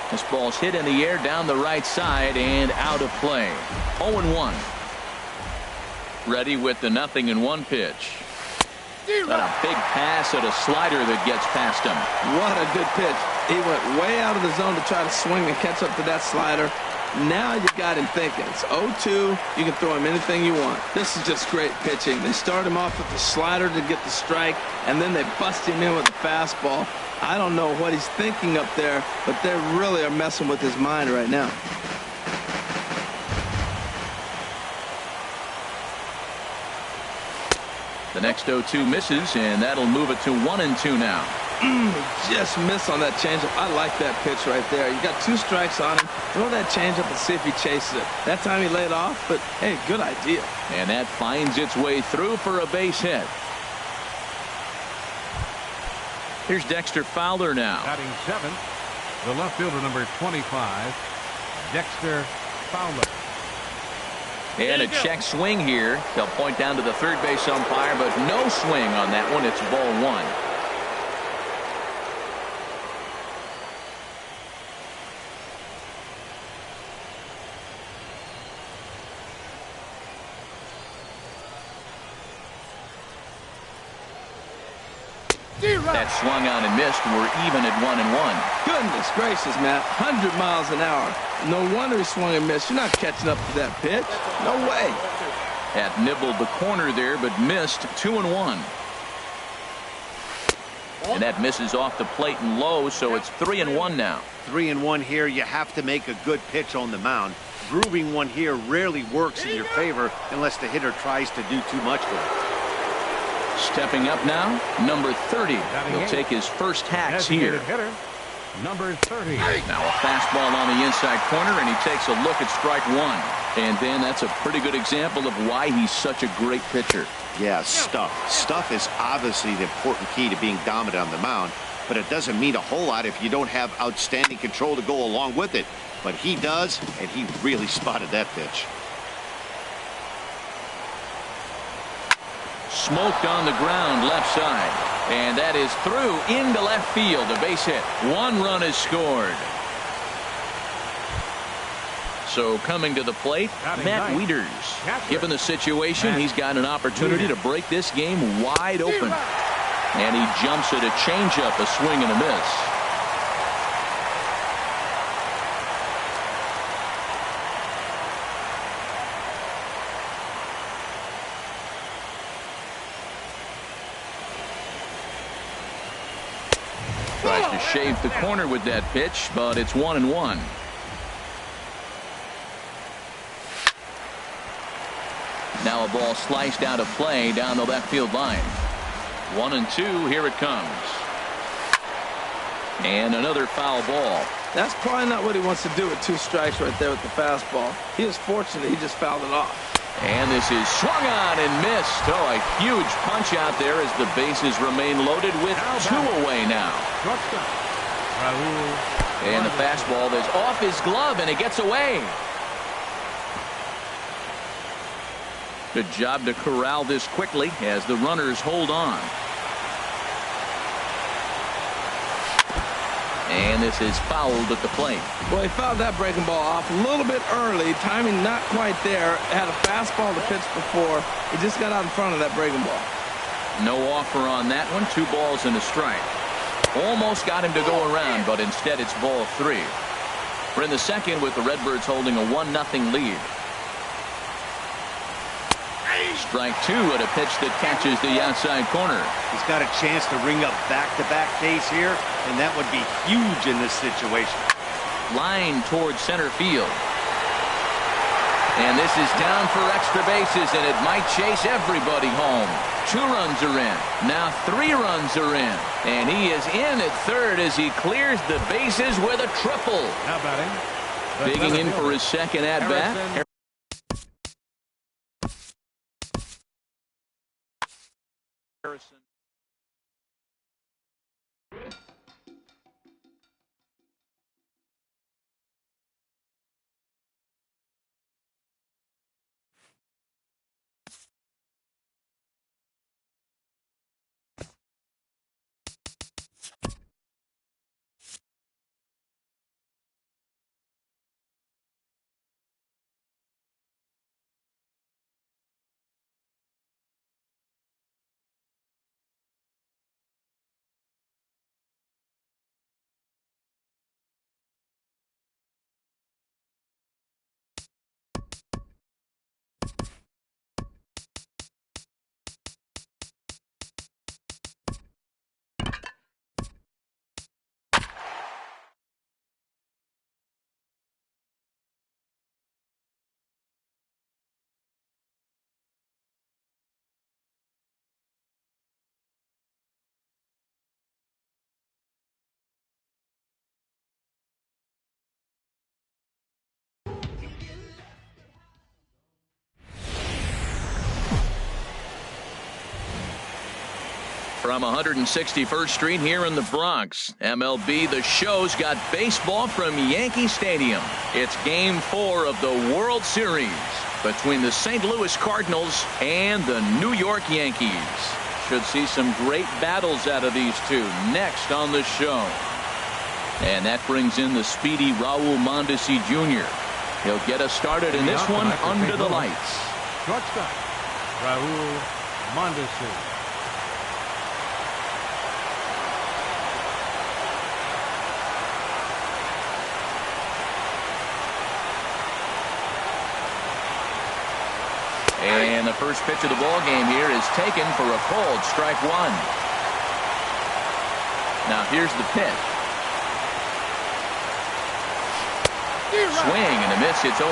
This ball's hit in the air down the right side and out of play. 0-1. Ready with the 0-1 pitch. Got a big pass at a slider that gets past him. What a good pitch. He went way out of the zone to try to swing and catch up to that slider. Now you got him thinking. It's 0-2. You can throw him anything you want. This is just great pitching. They start him off with the slider to get the strike, and then they bust him in with the fastball. I don't know what he's thinking up there, but they really are messing with his mind right now. The next 0-2 misses, and that'll move it to 1-2 now. Just missed on that changeup. I like that pitch right there. You got 2 strikes on him. Throw that changeup and see if he chases it. That time he laid off, but hey, good idea. And that finds its way through for a base hit. Here's Dexter Fowler now. Batting 7th, the left fielder, number 25, Dexter Fowler. And a check swing here. They'll point down to the third base umpire, but no swing on that one. It's ball 1. That swung on and missed. We're even at 1-1. Goodness gracious, Matt. 100 miles an hour. No wonder he swung and missed. You're not catching up to that pitch. No way. Had nibbled the corner there, but missed. 2-1. And that misses off the plate and low, so it's 3-1 now. 3-1 here. You have to make a good pitch on the mound. Grooving one here rarely works in your favor unless the hitter tries to do too much with it. Stepping up now, number 30. He'll take his first hacks here. Hitter, number 30. Now a fastball on the inside corner, and he takes a look at strike 1. And then that's a pretty good example of why he's such a great pitcher. Yeah, stuff. Stuff is obviously the important key to being dominant on the mound, but it doesn't mean a whole lot if you don't have outstanding control to go along with it. But he does, and he really spotted that pitch. Smoked on the ground left side, and that is through into left field. A base hit. 1 run is scored. So coming to the plate, Matt Wieters. Given the situation, he's got an opportunity to break this game wide open, and he jumps at a changeup, a swing and a miss. Tries to shave the corner with that pitch, but it's 1-1. Now a ball sliced out of play down the left field line. 1-2. Here it comes. And another foul ball. That's probably not what he wants to do with 2 strikes right there with the fastball. He was fortunate he just fouled it off. And this is swung on and missed. Oh, a huge punch out there as the bases remain loaded with 2 away now. And the fastball is off his glove, and it gets away. Good job to corral this quickly as the runners hold on. And this is fouled at the plate. Well, he fouled that breaking ball off a little bit early. Timing not quite there. Had a fastball to pitch before. He just got out in front of that breaking ball. No offer on that one. 2 balls and a strike. Almost got him to go around, but instead it's ball 3. We're in the second with the Redbirds holding a 1-0 lead. Strike two at a pitch that catches the outside corner. He's got a chance to ring up back-to-back Ks here, and that would be huge in this situation. Line towards center field. And this is down for extra bases, and it might chase everybody home. 2 runs are in. Now 3 runs are in. And he is in at third as he clears the bases with a triple. Now batting. Digging in for his second at-bat. Harrison. From 161st Street here in the Bronx, MLB The Show's got baseball from Yankee Stadium. It's Game 4 of the World Series between the St. Louis Cardinals and the New York Yankees. Should see some great battles out of these two next on the show. And that brings in the speedy Raul Mondesi Jr. He'll get us started in this one under the lights. Shortstop, Raul Mondesi. And the first pitch of the ball game here is taken for a cold strike one. Now here's the pitch. Swing and a miss. It's 0-2.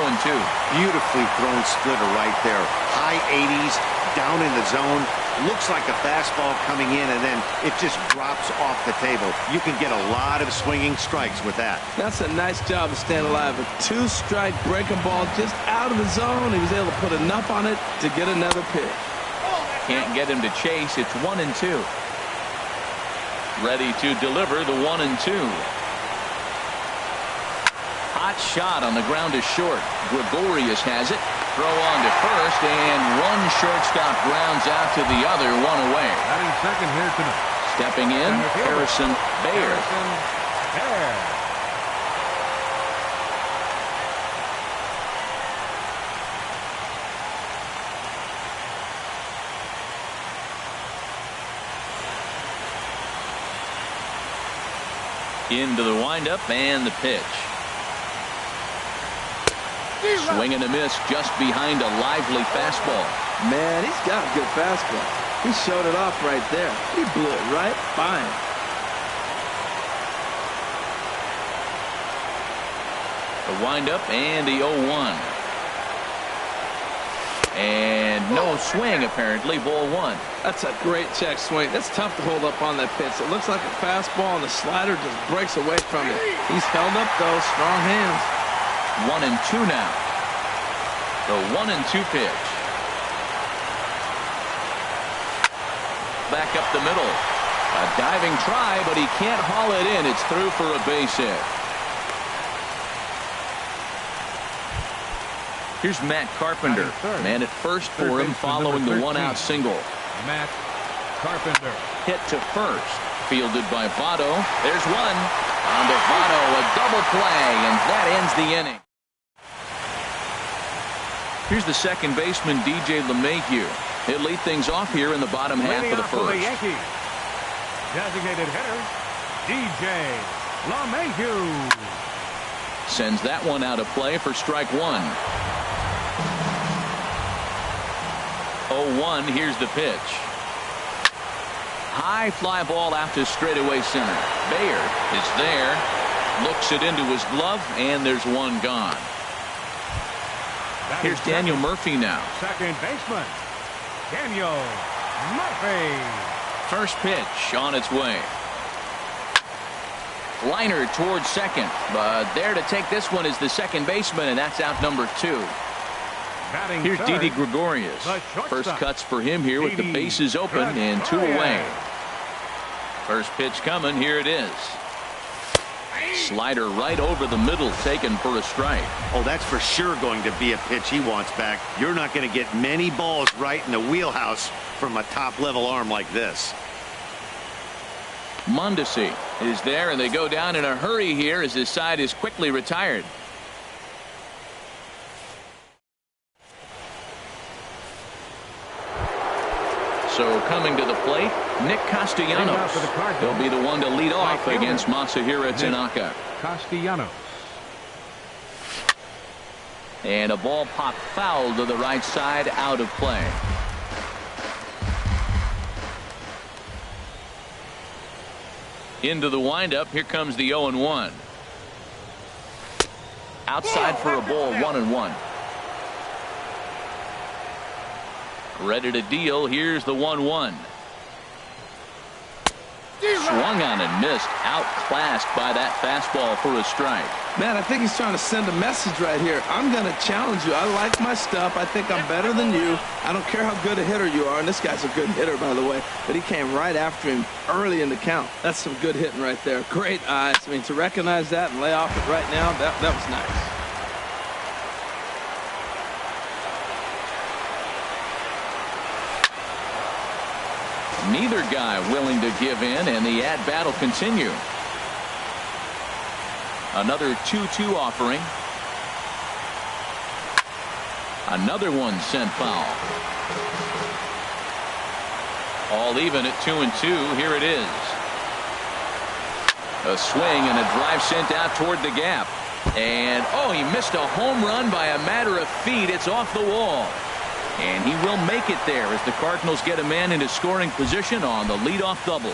Beautifully thrown splitter right there. High 80s, down in the zone. Looks like a fastball coming in, and then it just drops off the table. You can get a lot of swinging strikes with that. That's a nice job of staying alive. A 2-strike breaking ball just out of the zone. He was able to put enough on it to get another pitch. Can't get him to chase. It's 1-2. Ready to deliver the 1-2. Hot shot on the ground is short. Gregorius has it. Throw on to first, and one shortstop grounds out to the other, one away. Batting second here tonight. Stepping in, Harrison Baer. Into the windup and the pitch. Swing and a miss just behind a lively fastball. Man, he's got a good fastball. He showed it off right there. He blew it right by him. The windup and the 0-1. And no swing, apparently. Ball one. That's a great check swing. That's tough to hold up on that pitch. It looks like a fastball, and the slider just breaks away from it. He's held up, though. Strong hands. 1-2 now. The 1-2 pitch. Back up the middle. A diving try, but he can't haul it in. It's through for a base hit. Here's Matt Carpenter. Man at first for him following the one-out single. Matt Carpenter. Hit to first. Fielded by Votto. There's one. On to Votto, a double play, and that ends the inning. Here's the second baseman, DJ LeMahieu. He'll lead things off here in the bottom half of the first. The Yankees. Designated hitter, DJ LeMahieu. Sends that one out of play for strike one. 0-1. Here's the pitch. High fly ball out to straightaway center. Bayer is there. Looks it into his glove, and there's one gone. Here's Daniel Murphy now. Second baseman, Daniel Murphy. First pitch on its way. Liner towards second, but there to take this one is the second baseman, and that's out number 2. Batting Here's third, Didi Gregorius. First cuts for him here with the bases open and 2 away. First pitch coming. Here it is. Slider right over the middle, taken for a strike. Oh, that's for sure going to be a pitch he wants back. You're not going to get many balls right in the wheelhouse from a top-level arm like this. Mondesi is there, and they go down in a hurry here as his side is quickly retired. So coming to the plate, Nick Castellanos. He'll be the one to lead off against Masahiro Tanaka. Castellanos. And a ball popped foul to the right side, out of play. Into the windup. Here comes the 0-1. Outside for a ball, 1-1. Ready to deal. Here's the 1-1. Swung on and missed. Outclassed by that fastball for a strike. Man, I think he's trying to send a message right here. I'm going to challenge you. I like my stuff. I think I'm better than you. I don't care how good a hitter you are. And this guy's a good hitter, by the way. But he came right after him early in the count. That's some good hitting right there. Great eyes. I mean, to recognize that and lay off it right now, that was nice. Neither guy willing to give in, and the at-bat will continue. Another 2-2 offering. Another one sent foul. All even at 2-2. Here it is. A swing and a drive sent out toward the gap. And, oh, he missed a home run by a matter of feet. It's off the wall. And he will make it there as the Cardinals get a man into scoring position on the leadoff double.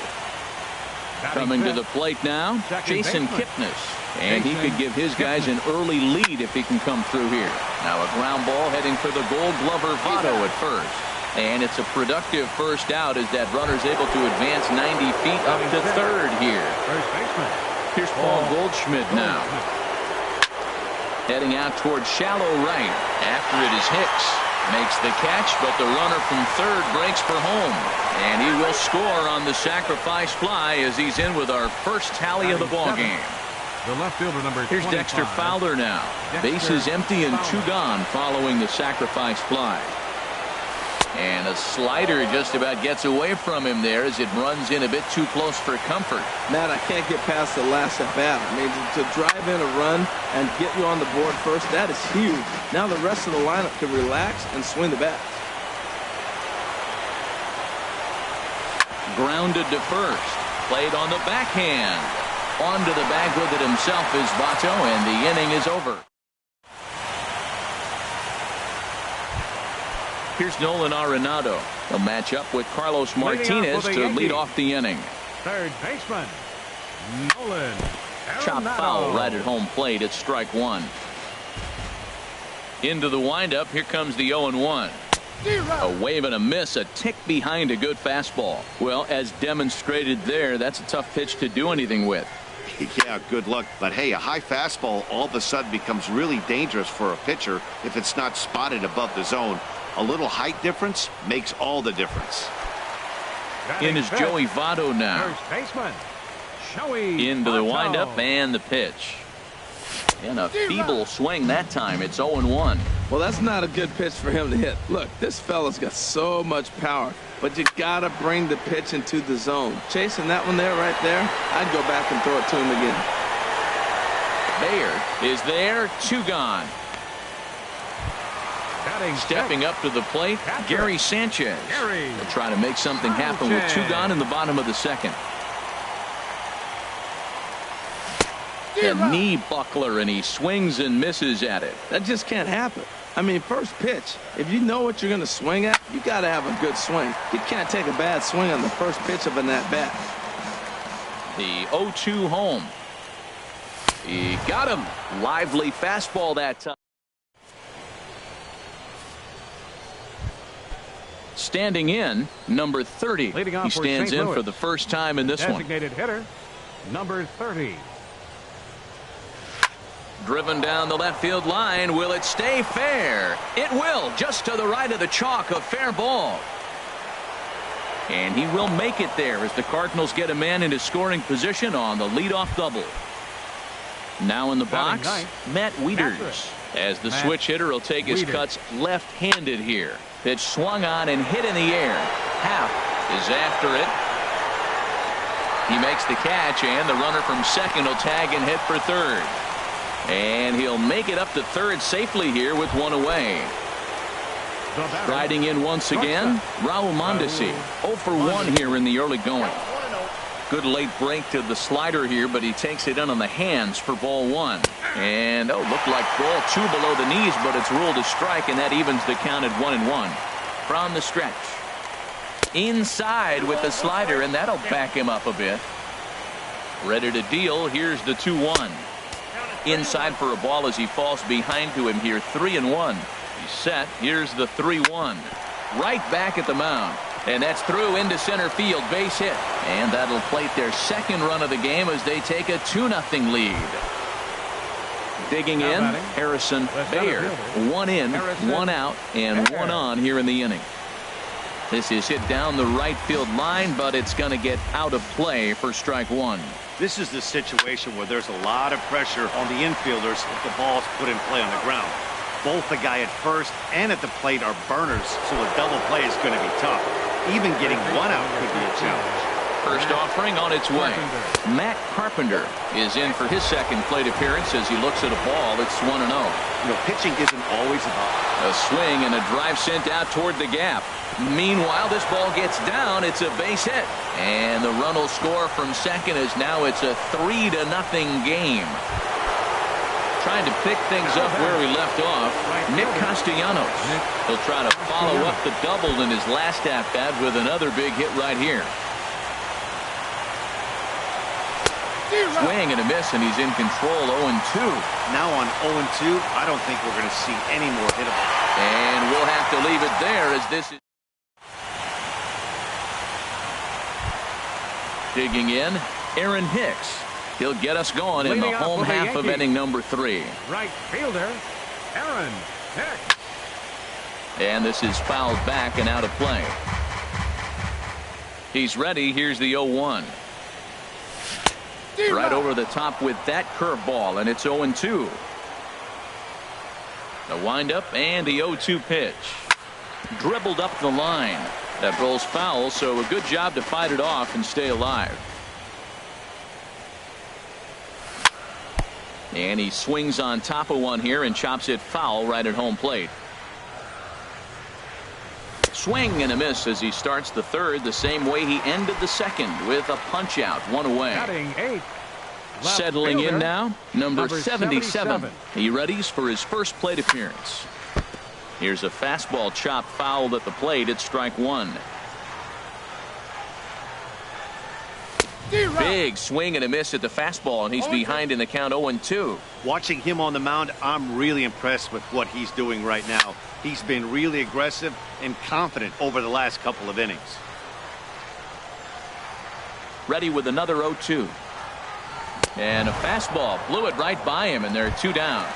Coming to the plate now, Jason Kipnis. And he could give his guys an early lead if he can come through here. Now a ground ball heading for the Gold Glover Votto at first. And it's a productive first out as that runner's able to advance 90 feet up to third here. Here's Paul Goldschmidt now. Heading out towards shallow right. After it is Hicks. Makes the catch, but the runner from third breaks for home. And he will score on the sacrifice fly as he's in with our first tally of the ballgame. The left fielder number 25. Here's Dexter Fowler now. Bases empty and 2 gone following the sacrifice fly. And a slider just about gets away from him there as it runs in a bit too close for comfort. Matt, I can't get past the last at bat. I mean, to drive in a run and get you on the board first, that is huge. Now the rest of the lineup can relax and swing the bat. Grounded to first. Played on the backhand. Onto the bag with it himself is Votto, and the inning is over. Here's Nolan Arenado. He'll match up with Carlos Martinez to lead off the inning. Third baseman, Nolan Arenado. Chop foul right at home plate. It's strike one. Into the windup. Here comes the 0-1. A wave and a miss, a tick behind a good fastball. Well, as demonstrated there, that's a tough pitch to do anything with. Yeah, good luck. But hey, a high fastball all of a sudden becomes really dangerous for a pitcher if it's not spotted above the zone. A little height difference makes all the difference. In is Joey Votto now. First baseman, Joey Into the Votto. windup and the pitch. And a feeble swing that time. It's 0-1. Well, that's not a good pitch for him to hit. Look, this fella's got so much power, but you got to bring the pitch into the zone. Chasing that one there, right there, I'd go back and throw it to him again. Bayer is there. 2 gone. Stepping up to the plate, Gary Sanchez. Will try to make something happen with 2 gone in the bottom of the second. A knee buckler, and he swings and misses at it. That just can't happen. I mean, first pitch, if you know what you're going to swing at, you got to have a good swing. You can't take a bad swing on the first pitch of an at-bat. The 0-2 home. He got him. Lively fastball that time. Standing in, number 30. He stands in for the first time in this one. Designated hitter, number 30. Driven down the left field line. Will it stay fair? It will. Just to the right of the chalk, a fair ball. And he will make it there as the Cardinals get a man into scoring position on the leadoff double. Now in the box, Matt Wieters. As the switch hitter will take his cuts left-handed here. Pitch swung on and hit in the air. Happ is after it. He makes the catch, and the runner from second will tag and hit for third. And he'll make it up to third safely here with one away. Riding in once again, Raul Mondesi. 0 for 1 here in the early going. Good late break to the slider here, but he takes it in on the hands for ball 1. And looked like ball 2 below the knees, but it's ruled a strike, and that evens the count at 1-1. From the stretch. Inside with the slider, and that'll back him up a bit. Ready to deal. Here's the 2-1. Inside for a ball as he falls behind to him here. 3-1. He's set. Here's the 3-1. Right back at the mound. And that's through into center field. Base hit. And that'll plate their second run of the game as they take a 2-0 lead. Digging in, Harrison Baer. 1 in, 1 out, and 1 on here in the inning. This is hit down the right field line, but it's going to get out of play for strike 1. This is the situation where there's a lot of pressure on the infielders if the ball's put in play on the ground. Both the guy at first and at the plate are burners, so a double play is going to be tough. Even getting 1 out could be a challenge. First offering on its way. Matt Carpenter is in for his second plate appearance as he looks at a ball. It's 1-0. Pitching isn't always about a swing and a drive sent out toward the gap. Meanwhile, this ball gets down. It's a base hit. And the run will score from second as now it's a 3-0 game. Trying to pick things up where we left off, Nick Castellanos. He'll try to follow up the double in his last at-bat with another big hit right here. Swing and a miss, and he's in control. 0-2. Now on 0-2, I don't think we're going to see any more hittable. And we'll have to leave it there as this is. Digging in, Aaron Hicks. He'll get us going in the home half of inning number 3. Right fielder, Aaron Hicks. And this is fouled back and out of play. He's ready. Here's the 0-1. Right over the top with that curveball, and it's 0-2. The windup and the 0-2 pitch. Dribbled up the line. That rolls foul, so a good job to fight it off and stay alive. And he swings on top of one here and chops it foul right at home plate. Swing and a miss as he starts the third the same way he ended the second with a punch out, 1 away. Batting 8. Settling in now, number 77. He readies for his first plate appearance. Here's a fastball chopped fouled at the plate. It's strike 1. Big swing and a miss at the fastball, and he's behind in the count 0-2. Watching him on the mound, I'm really impressed with what he's doing right now. He's been really aggressive and confident over the last couple of innings. Ready with another 0-2. And a fastball blew it right by him, and they're 2 down.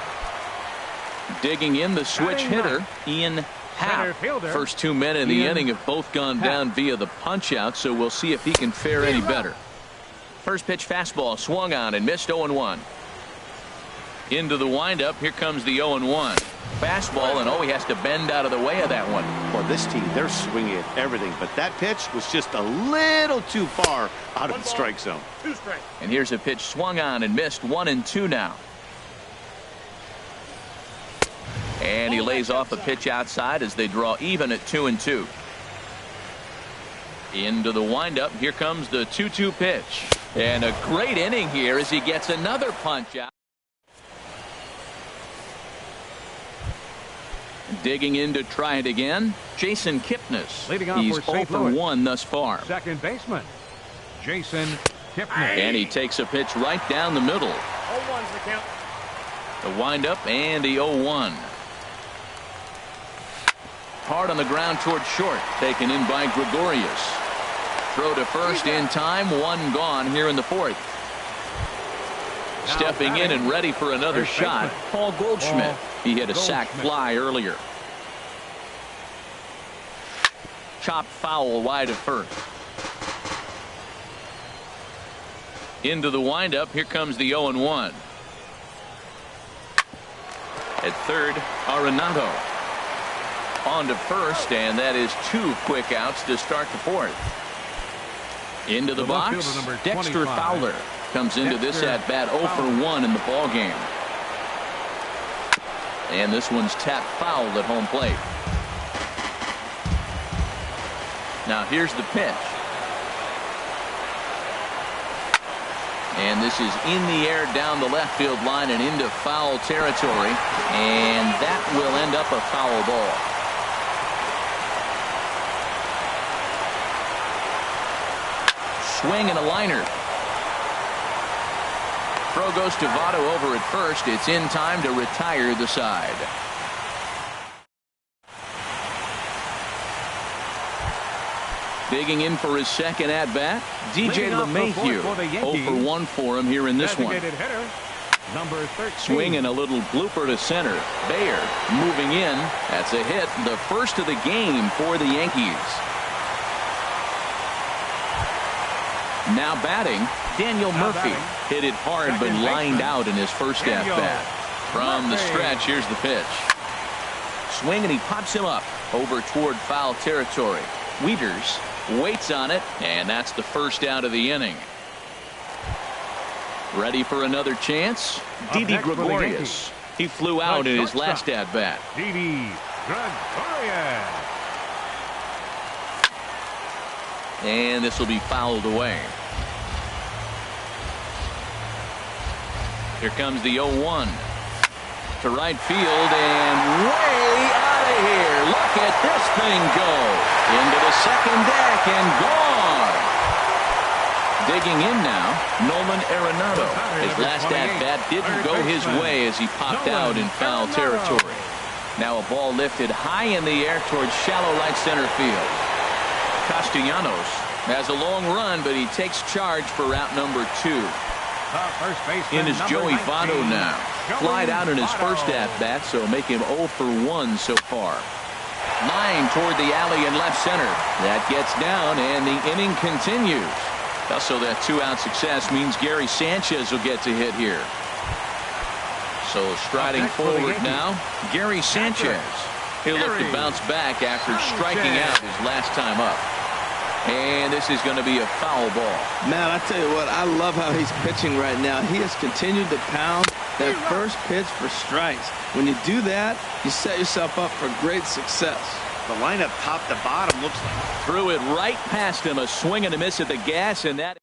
Digging in the switch hitter, Ian Happ. First 2 men in the inning have both gone down via the punch out, so we'll see if he can fare any better. First pitch fastball swung on and missed. 0-1. Into the windup. Here comes the 0-1. Fastball, and he has to bend out of the way of that one. Well, this team, they're swinging at everything, but that pitch was just a little too far out of the strike zone. 2 strikes. And here's a pitch swung on and missed. 1-2 now. And he lays off a pitch outside as they draw even at 2-2. Into the windup. Here comes the 2-2 pitch. And a great inning here as he gets another punch out. Digging in to try it again, Jason Kipnis. Leading off He's for 0 St. for Louis. 1 thus far. Second baseman, Jason Kipnis. And he takes a pitch right down the middle. 0-1's the count. The windup and the 0-1. Hard on the ground toward short. Taken in by Gregorius. Throw to first in time. 1 gone here in the 4th. Stepping in and ready for another shot, Paul Goldschmidt. He hit a sac fly earlier. Chop foul wide of first. Into the windup. Here comes the 0-1. At third, Arenado. On to first, and that is 2 quick outs to start the 4th. Into the box, Dexter Fowler comes into this at-bat 0 for 1 in the ball game. And this one's tapped foul at home plate. Now here's the pitch. And this is in the air down the left field line and into foul territory. And that will end up a foul ball. Swing and a liner. Throw goes to Votto over at first. It's in time to retire the side. Digging in for his second at-bat, DJ LeMahieu. 0 for 1 for him here in this one. Hitter, number 13. Swing and a little blooper to center. Bayer moving in. That's a hit. The first of the game for the Yankees. Now batting, Daniel Murphy. Hit it hard but lined out in his first at-bat. From the stretch, here's the pitch. Swing and he pops him up over toward foul territory. Wieters waits on it, and that's the first out of the inning. Ready for another chance? Didi Gregorius. He flew out in his last at-bat. Didi Gregorius. And this will be fouled away. Here comes the 0-1 to right field and way out of here. Look at this thing go into the second deck and gone. Digging in now, Nolan Arenado. His last at-bat didn't go his way as he popped out in foul territory. Now a ball lifted high in the air towards shallow right center field. Castellanos has a long run, but he takes charge for route number 2. In is Joey Votto now. Flied out in his first at-bat, so make him 0 for 1 so far. Line toward the alley in left center. That gets down, and the inning continues. Also, that 2-out success means Gary Sanchez will get to hit here. So striding forward now, Gary Sanchez. He'll look to bounce back after striking out his last time up. And this is going to be a foul ball. Man, I tell you what, I love how he's pitching right now. He has continued to pound that first pitch for strikes. When you do that, you set yourself up for great success. The lineup top to bottom looks like. Threw it right past him. A swing and a miss at the gas, and that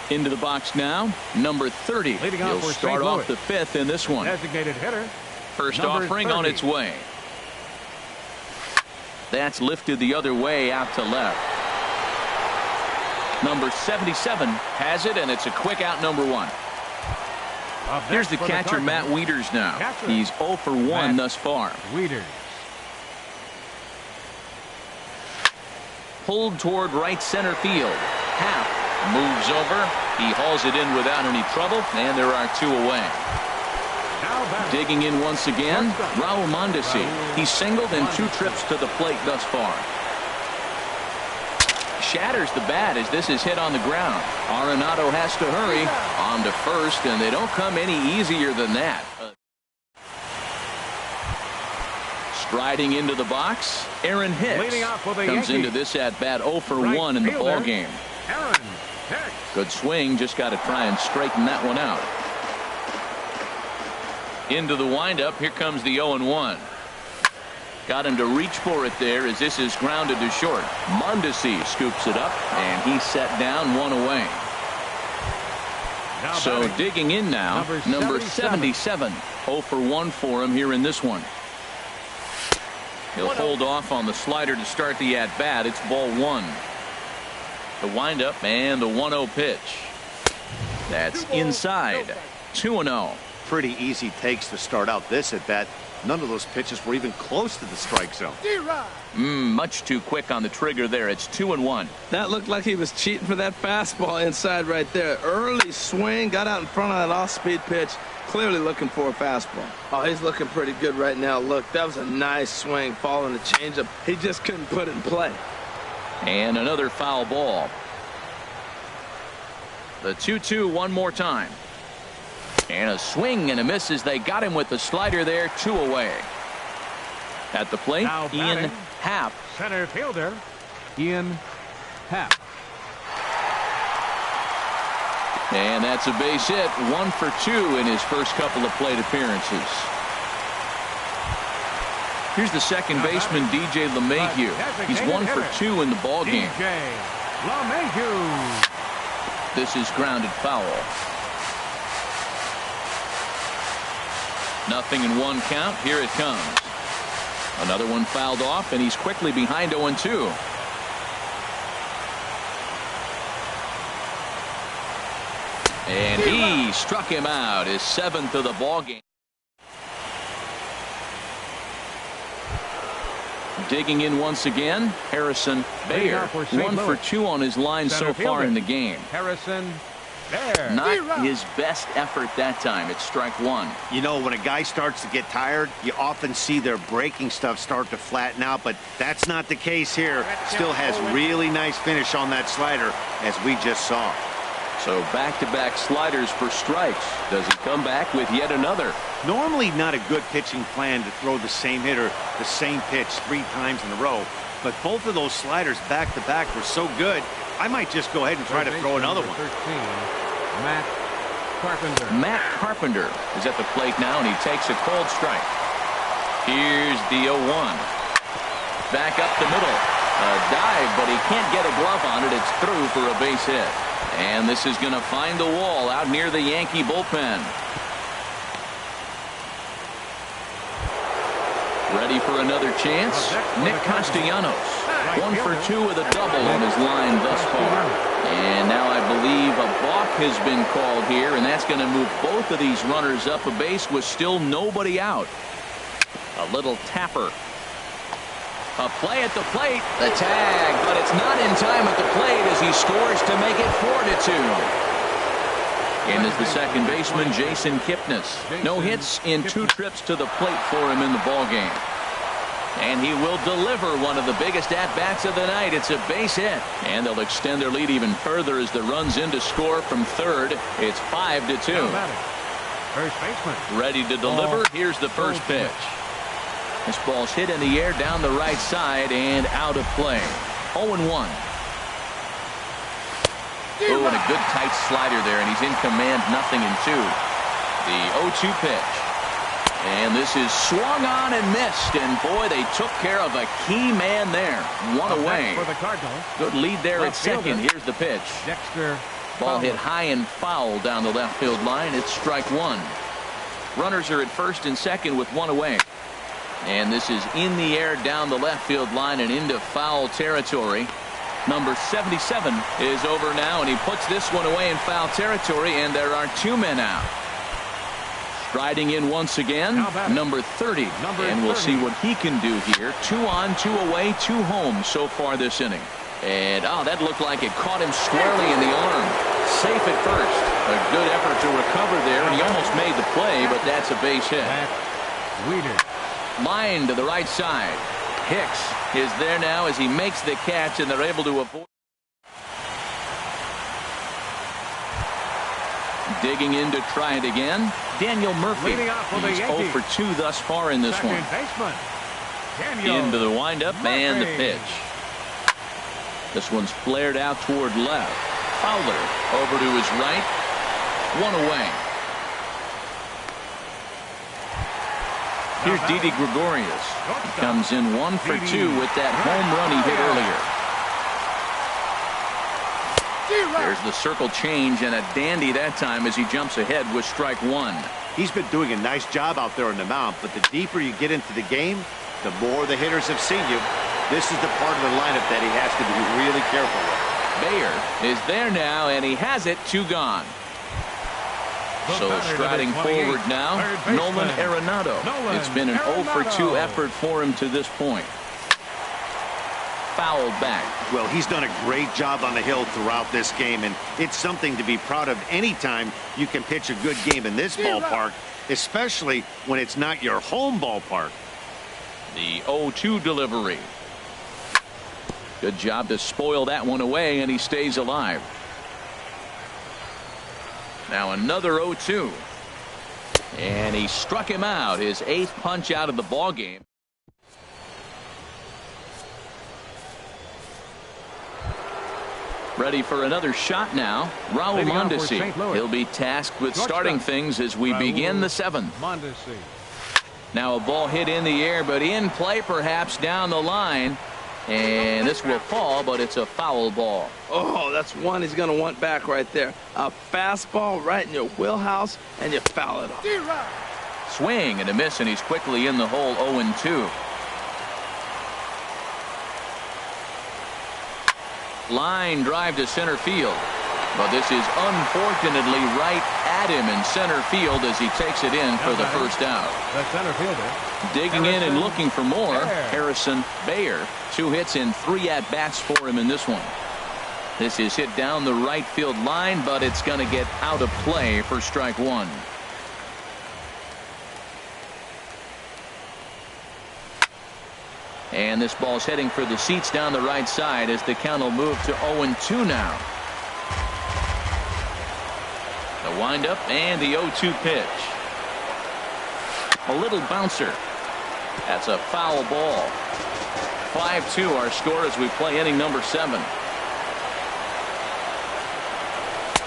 into the box now. Number 30. He'll start off the 5th in this one. Designated hitter. First offering on its way. That's lifted the other way out to left. Number 77 has it, and it's a quick out number 1. Here's the catcher, Matt Wieters now. He's 0 for 1 thus far. Wieters. Pulled toward right center field. Half moves over. He hauls it in without any trouble, and there are 2 away. Digging in once again, Raul Mondesi. He's singled in 2 trips to the plate thus far. Shatters the bat as this is hit on the ground. Arenado has to hurry on to first, and they don't come any easier than that. Striding into the box, Aaron Hicks comes into this at-bat 0 for 1 in the ballgame. Good swing, just got to try and straighten that one out. Into the windup, here comes the 0-1. Got him to reach for it there as this is grounded to short. Mondesi scoops it up, and he's set down, one away. So digging in now, number 77. 0 for 1 for him here in this one. He'll hold off on the slider to start the at-bat. It's ball 1. The windup and the 1-0 pitch. That's inside. 2-0. Pretty easy takes to start out this at-bat. None of those pitches were even close to the strike zone. Much too quick on the trigger there. It's 2-1. That looked like he was cheating for that fastball inside right there. Early swing, got out in front of that off-speed pitch. Clearly looking for a fastball. Oh, he's looking pretty good right now. Look, that was a nice swing following the changeup. He just couldn't put it in play. And another foul ball. The 2-2 one more time. And a swing and a miss as they got him with the slider there. 2 away. At the plate, Ian Happ. Center fielder, Ian Happ. And that's a base hit. 1 for 2 in his first couple of plate appearances. Here's the second baseman, DJ LeMahieu. He's 1 for 2 in the ballgame. DJ LeMahieu. This is grounded foul. 0-1 count. Here it comes. Another one fouled off, and he's quickly behind 0-2. And he struck him out, his 7th of the ballgame. Digging in once again, Harrison Baer. 1 for 2 on his line so far in the game. Harrison Baer. Not his best effort that time. It's strike 1. You know, when a guy starts to get tired, you often see their breaking stuff start to flatten out, but that's not the case here. Still has really nice finish on that slider, as we just saw. So back-to-back sliders for strikes. Does he come back with yet another? Normally not a good pitching plan to throw the same hitter the same pitch 3 times in a row, but both of those sliders back-to-back were so good, I might just go ahead and try to throw another one. 13, Matt Carpenter. Matt Carpenter is at the plate now, and he takes a cold strike. Here's the 0-1. Back up the middle. A dive, but he can't get a glove on it. It's through for a base hit. And this is going to find the wall out near the Yankee bullpen. Ready for another chance? Nick Castellanos. 1 for 2 with a double on his line thus far. And now I believe a balk has been called here, and that's going to move both of these runners up a base with still nobody out. A little tapper. A play at the plate. The tag, but it's not in time at the plate as he scores to make it 4-2. In is the second baseman, Jason Kipnis. No hits in 2 trips to the plate for him in the ballgame. And he will deliver one of the biggest at-bats of the night. It's a base hit. And they'll extend their lead even further as the run's in to score from third. It's 5-2. First baseman. Ready to deliver. Here's the first pitch. This ball's hit in the air down the right side and out of play. 0-1. Oh, and a good tight slider there, and he's in command, 0-2. The 0-2 pitch. And this is swung on and missed, and boy, they took care of a key man there. 1 away. For the Cardinals. Good lead there at second. Here's the pitch. Dexter. Ball hit high and foul down the left field line. It's strike 1. Runners are at first and second with 1 away. And this is in the air down the left field line and into foul territory. Number 77 is over now, and he puts this one away in foul territory, and there are 2 men out. Striding in once again, number 30. And we'll see what he can do here. 2 on, 2 away, 2 home so far this inning. And, oh, that looked like it caught him squarely in the arm. Safe at first. A good effort to recover there, and he almost made the play, but that's a base hit. Line to the right side. Hicks is there now as he makes the catch, and they're able to avoid. Digging in to try it again. Daniel Murphy. He's 0 for 2 thus far in this one. Into the windup and the pitch. This one's flared out toward left. Fowler over to his right. 1 away. Here's Didi Gregorius. He comes in 1 for 2 with that home run he hit earlier. There's the circle change, and a dandy that time as he jumps ahead with strike 1. He's been doing a nice job out there on the mound, but the deeper you get into the game, the more the hitters have seen you. This is the part of the lineup that he has to be really careful with. Bayer is there now, and he has it. 2 gone. So striding forward now, Nolan Arenado. It's been an 0 for 2 effort for him to this point. Foul back. Well, he's done a great job on the hill throughout this game, and it's something to be proud of anytime you can pitch a good game in this ballpark, especially when it's not your home ballpark. The 0-2 delivery. Good job to spoil that one away, and he stays alive. Now another 0-2. And he struck him out, his 8th punch out of the ball game. Ready for another shot now. Raul Mondesi. He'll be tasked with starting things as we begin the 7th. Now a ball hit in the air, but in play perhaps down the line. And this will fall, but it's a foul ball. Oh, that's one he's going to want back right there. A fastball right in your wheelhouse, and you foul it off. Swing and a miss, and he's quickly in the hole. 0-2. Line drive to center field. But this is unfortunately right at him in center field as he takes it in for the first out. The center fielder. Digging in and looking for more. Harrison Bayer. 2 hits and 3 at-bats for him in this one. This is hit down the right field line, but it's going to get out of play for strike 1. And this ball's heading for the seats down the right side as the count will move to 0-2 now. The windup and the 0-2 pitch. A little bouncer. That's a foul ball. 5-2 our score as we play inning number 7.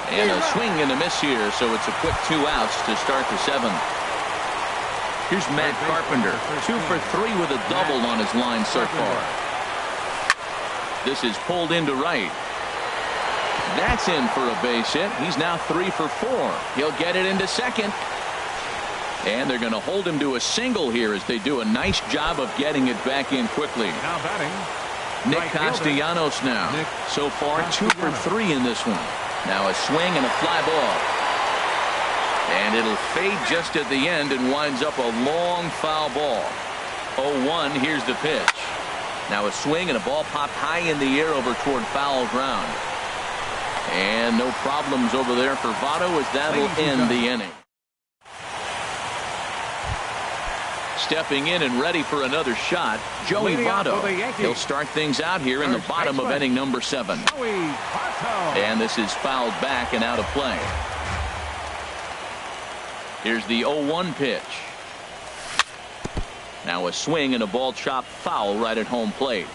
And a swing and a miss here, so it's a quick 2 outs to start the 7th. Here's Matt Carpenter, 2 for 3 with a double on his line so far. This is pulled into right. That's in for a base hit. He's now 3 for 4. He'll get it into second. And they're going to hold him to a single here as they do a nice job of getting it back in quickly. Now batting, Nick Castellanos now. So far 2 for 3 in this one. Now a swing and a fly ball. And it'll fade just at the end and winds up a long foul ball. 0-1. Here's the pitch. Now a swing and a ball popped high in the air over toward foul ground. And no problems over there for Votto as that'll end the inning. Stepping in and ready for another shot, Joey Votto. He'll start things out here in the bottom of inning number 7. And this is fouled back and out of play. Here's the 0-1 pitch. Now a swing and a ball chopped foul right at home plate.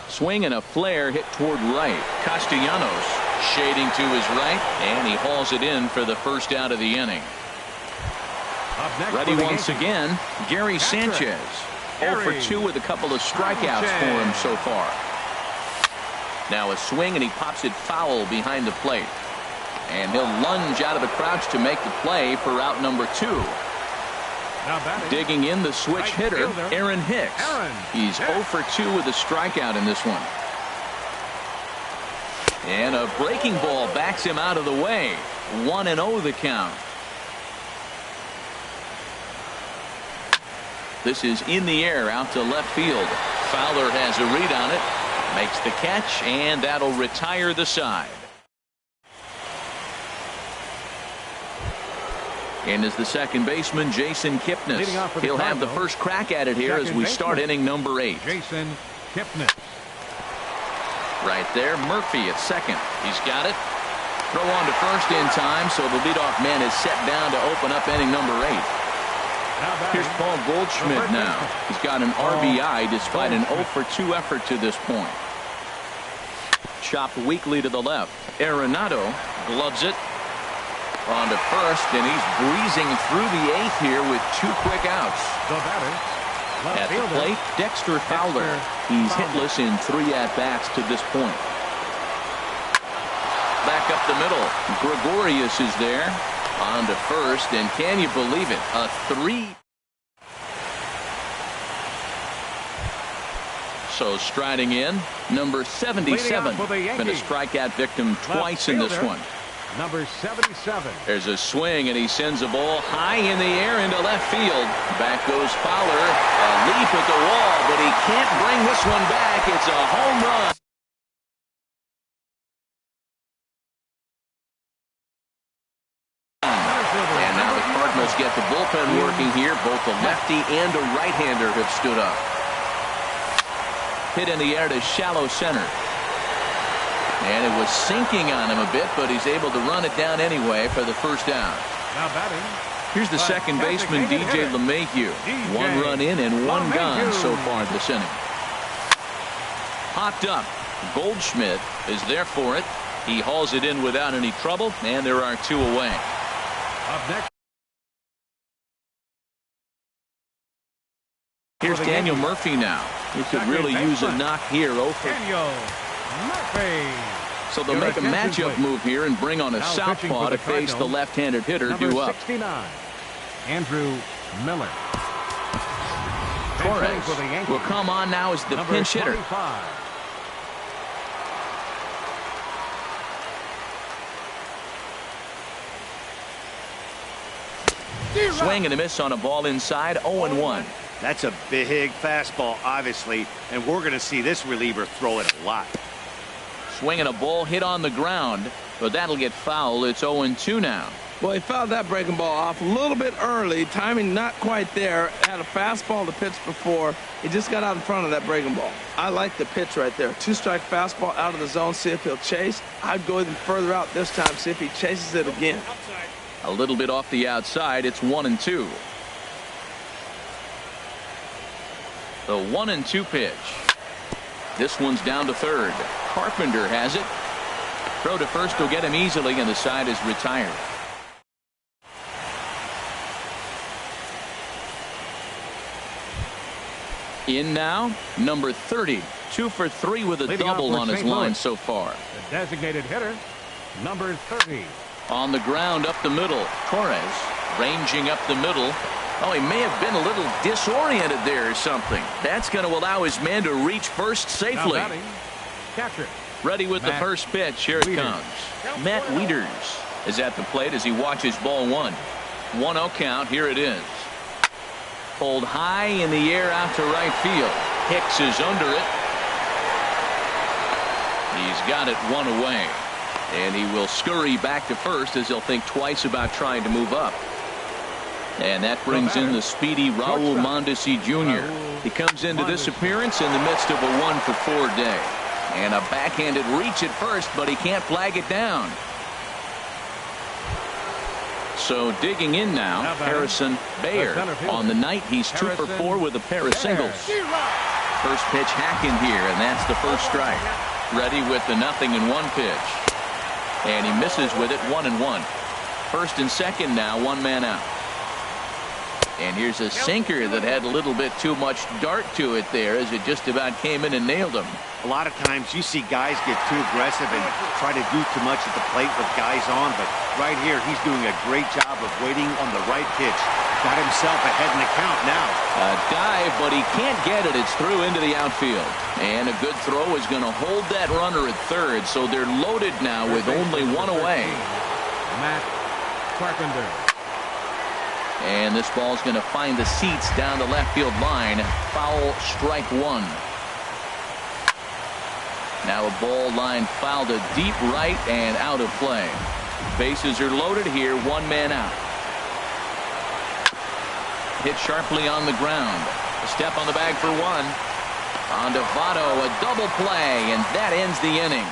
Swing and a flare hit toward right. Castellanos shading to his right, and he hauls it in for the first out of the inning. Ready once again, Gary Sanchez. 0 for 2 with a couple of strikeouts for him so far. Now a swing, and he pops it foul behind the plate. And he'll lunge out of the crouch to make the play for out number 2. Digging in the switch hitter, Aaron Hicks. He's 0 for 2 with a strikeout in this one. And a breaking ball backs him out of the way. 1-0 the count. This is in the air out to left field. Fowler has a read on it. Makes the catch, and that'll retire the side. In is the second baseman, Jason Kipnis. He'll have the first crack at it here as we start inning number 8. Jason Kipnis. Right there, Murphy at second. He's got it. Throw on to first in time, so the leadoff man is set down to open up inning number 8. Here's Paul Goldschmidt now. He's got an RBI despite an 0 for 2 effort to this point. Chopped weakly to the left. Arenado gloves it. On to first, and he's breezing through the 8th here with 2 quick outs. The batter, left At the fielder, plate, Dexter Fowler. He's hitless in 3 at-bats to this point. Back up the middle. Gregorius is there. On to first, and can you believe it? A 3. So striding in, number 77. Been a strikeout victim twice in this one. Number 77. There's a swing, and he sends a ball high in the air into left field. Back goes Fowler. A leap at the wall, but he can't bring this one back. It's a home run. And now the Cardinals get the bullpen working here. Both a lefty and a right-hander have stood up. Hit in the air to shallow center. And it was sinking on him a bit, but he's able to run it down anyway for the first down. Now batting. Here's the second baseman, DJ LeMahieu. 1 run in and 1 gone so far this inning. Popped up. Goldschmidt is there for it. He hauls it in without any trouble, and there are 2 away. Up next. Here's Daniel Murphy now. He could really use a knock here. Daniel Murphy. So they'll make a matchup move here and bring on a southpaw to face the left-handed hitter due up. 69, Andrew Miller. Torres will come on now as the pinch hitter. 25. Swing and a miss on a ball inside. 0-1. That's a big fastball, obviously, and we're going to see this reliever throw it a lot. Swinging a ball hit on the ground, but that'll get foul. It's 0-2 now. Well, he fouled that breaking ball off a little bit early. Timing not quite there. Had a fastball to pitch before. He just got out in front of that breaking ball. I like the pitch right there. 2-strike fastball out of the zone. See if he'll chase. I'd go even further out this time. See if he chases it again. A little bit off the outside. It's 1-2. The 1-2 pitch. This one's down to third. Carpenter has it. Throw to first will get him easily, and the side is retired. In now, number 30. 2 for 3 with a Leading double on his St. line Louis. so far. The designated hitter, number 30. On the ground up the middle. Torres ranging up the middle. Oh, he may have been a little disoriented there or something. That's going to allow his man to reach first safely. Now batting, catcher. Ready with the first pitch. Here it comes. Matt Wieters is at the plate as he watches ball 1. 1-0 count. Here it is. Pulled high in the air out to right field. Hicks is under it. He's got it 1 away. And he will scurry back to first as he'll think twice about trying to move up. And that brings in the speedy Raul Mondesi Jr. He comes into this appearance in the midst of a 1-for-4 day. And a backhanded reach at first, but he can't flag it down. So digging in now, Harrison Bayer. On the night, he's 2 for 4 with a pair of singles. First pitch hacking here, and that's the first strike. Ready with the 0-1 pitch. And he misses with it. 1-1. First and second now, 1 man out. And here's a sinker that had a little bit too much dart to it there as it just about came in and nailed him. A lot of times you see guys get too aggressive and try to do too much at the plate with guys on, but right here he's doing a great job of waiting on the right pitch. Got himself ahead in the count now. A dive, but he can't get it. It's through into the outfield. And a good throw is going to hold that runner at third, so they're loaded now with only 1 away. Matt Carpenter. And this ball's going to find the seats down the left field line. Foul, strike 1. Now a ball line foul to deep right and out of play. Bases are loaded here. 1 man out. Hit sharply on the ground. A step on the bag for 1. On to Votto, a double play, and that ends the inning.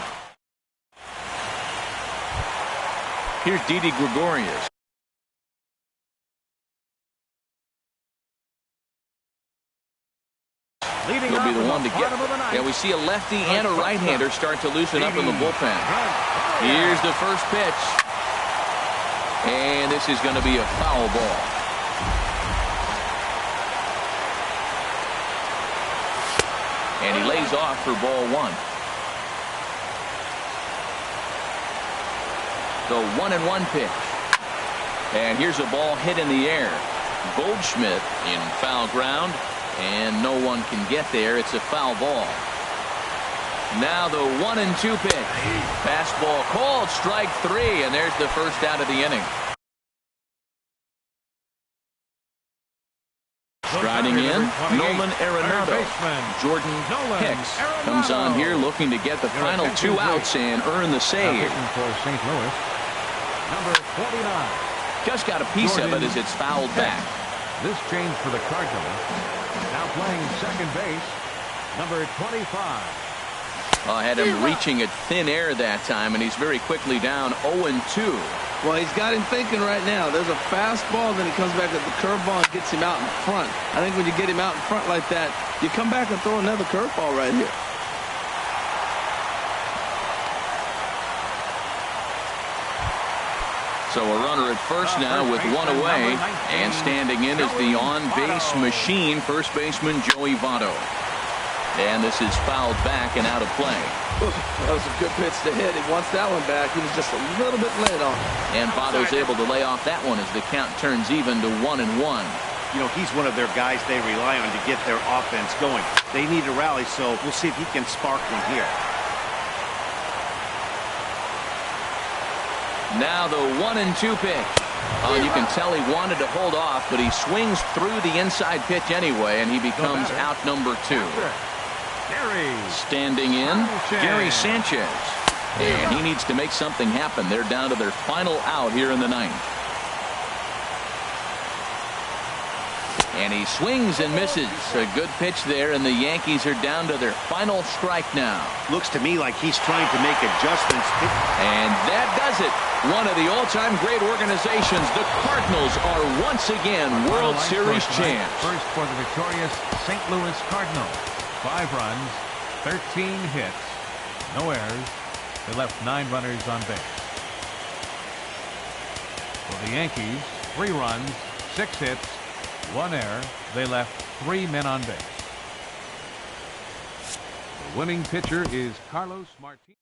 Here's Didi Gregorius. He'll be the one to get. Yeah, we see a lefty and a right-hander start to loosen up in the bullpen. Here's the first pitch. And this is going to be a foul ball. And he lays off for ball one. The 1-1 pitch. And here's a ball hit in the air. Goldschmidt in foul ground, and no one can get there. It's a foul ball. Now the 1-2 pitch. Fastball called, strike three, and there's the first out of the inning. Striding in, Nolan Arenado. Jordan Hicks comes on here looking to get the final 2 outs and earn the save. For St. Louis, number 49. Just got a piece of it as it's fouled back. This change for the Cardinals. Now playing second base, number 25. I had him reaching at thin air that time, and he's very quickly down 0-2. Well, he's got him thinking right now. There's a fastball, then he comes back at the curveball and gets him out in front. I think when you get him out in front like that, you come back and throw another curveball right here. So a runner at first now with one away, and standing in is the on-base machine, first baseman Joey Votto. And this is fouled back and out of play. That was a good pitch to hit. He wants that one back. He was just a little bit late on it. And Votto's able to lay off that one as the count turns even to 1-1. You know, he's one of their guys they rely on to get their offense going. They need a rally, so we'll see if he can spark one here. Now the 1-2 pitch. Oh, you can tell he wanted to hold off, but he swings through the inside pitch anyway, and he becomes out number 2. Standing in, Gary Sanchez. And he needs to make something happen. They're down to their final out here in the 9th. And he swings and misses. A good pitch there, and the Yankees are down to their final strike now. Looks to me like he's trying to make adjustments. And that does it. One of the all-time great organizations. The Cardinals are once again World Series champs. First for the victorious St. Louis Cardinals. 5 runs, 13 hits, no errors. They left 9 runners on base. For the Yankees, 3 runs, 6 hits, 1 error. They left 3 men on base. The winning pitcher is Carlos Martinez.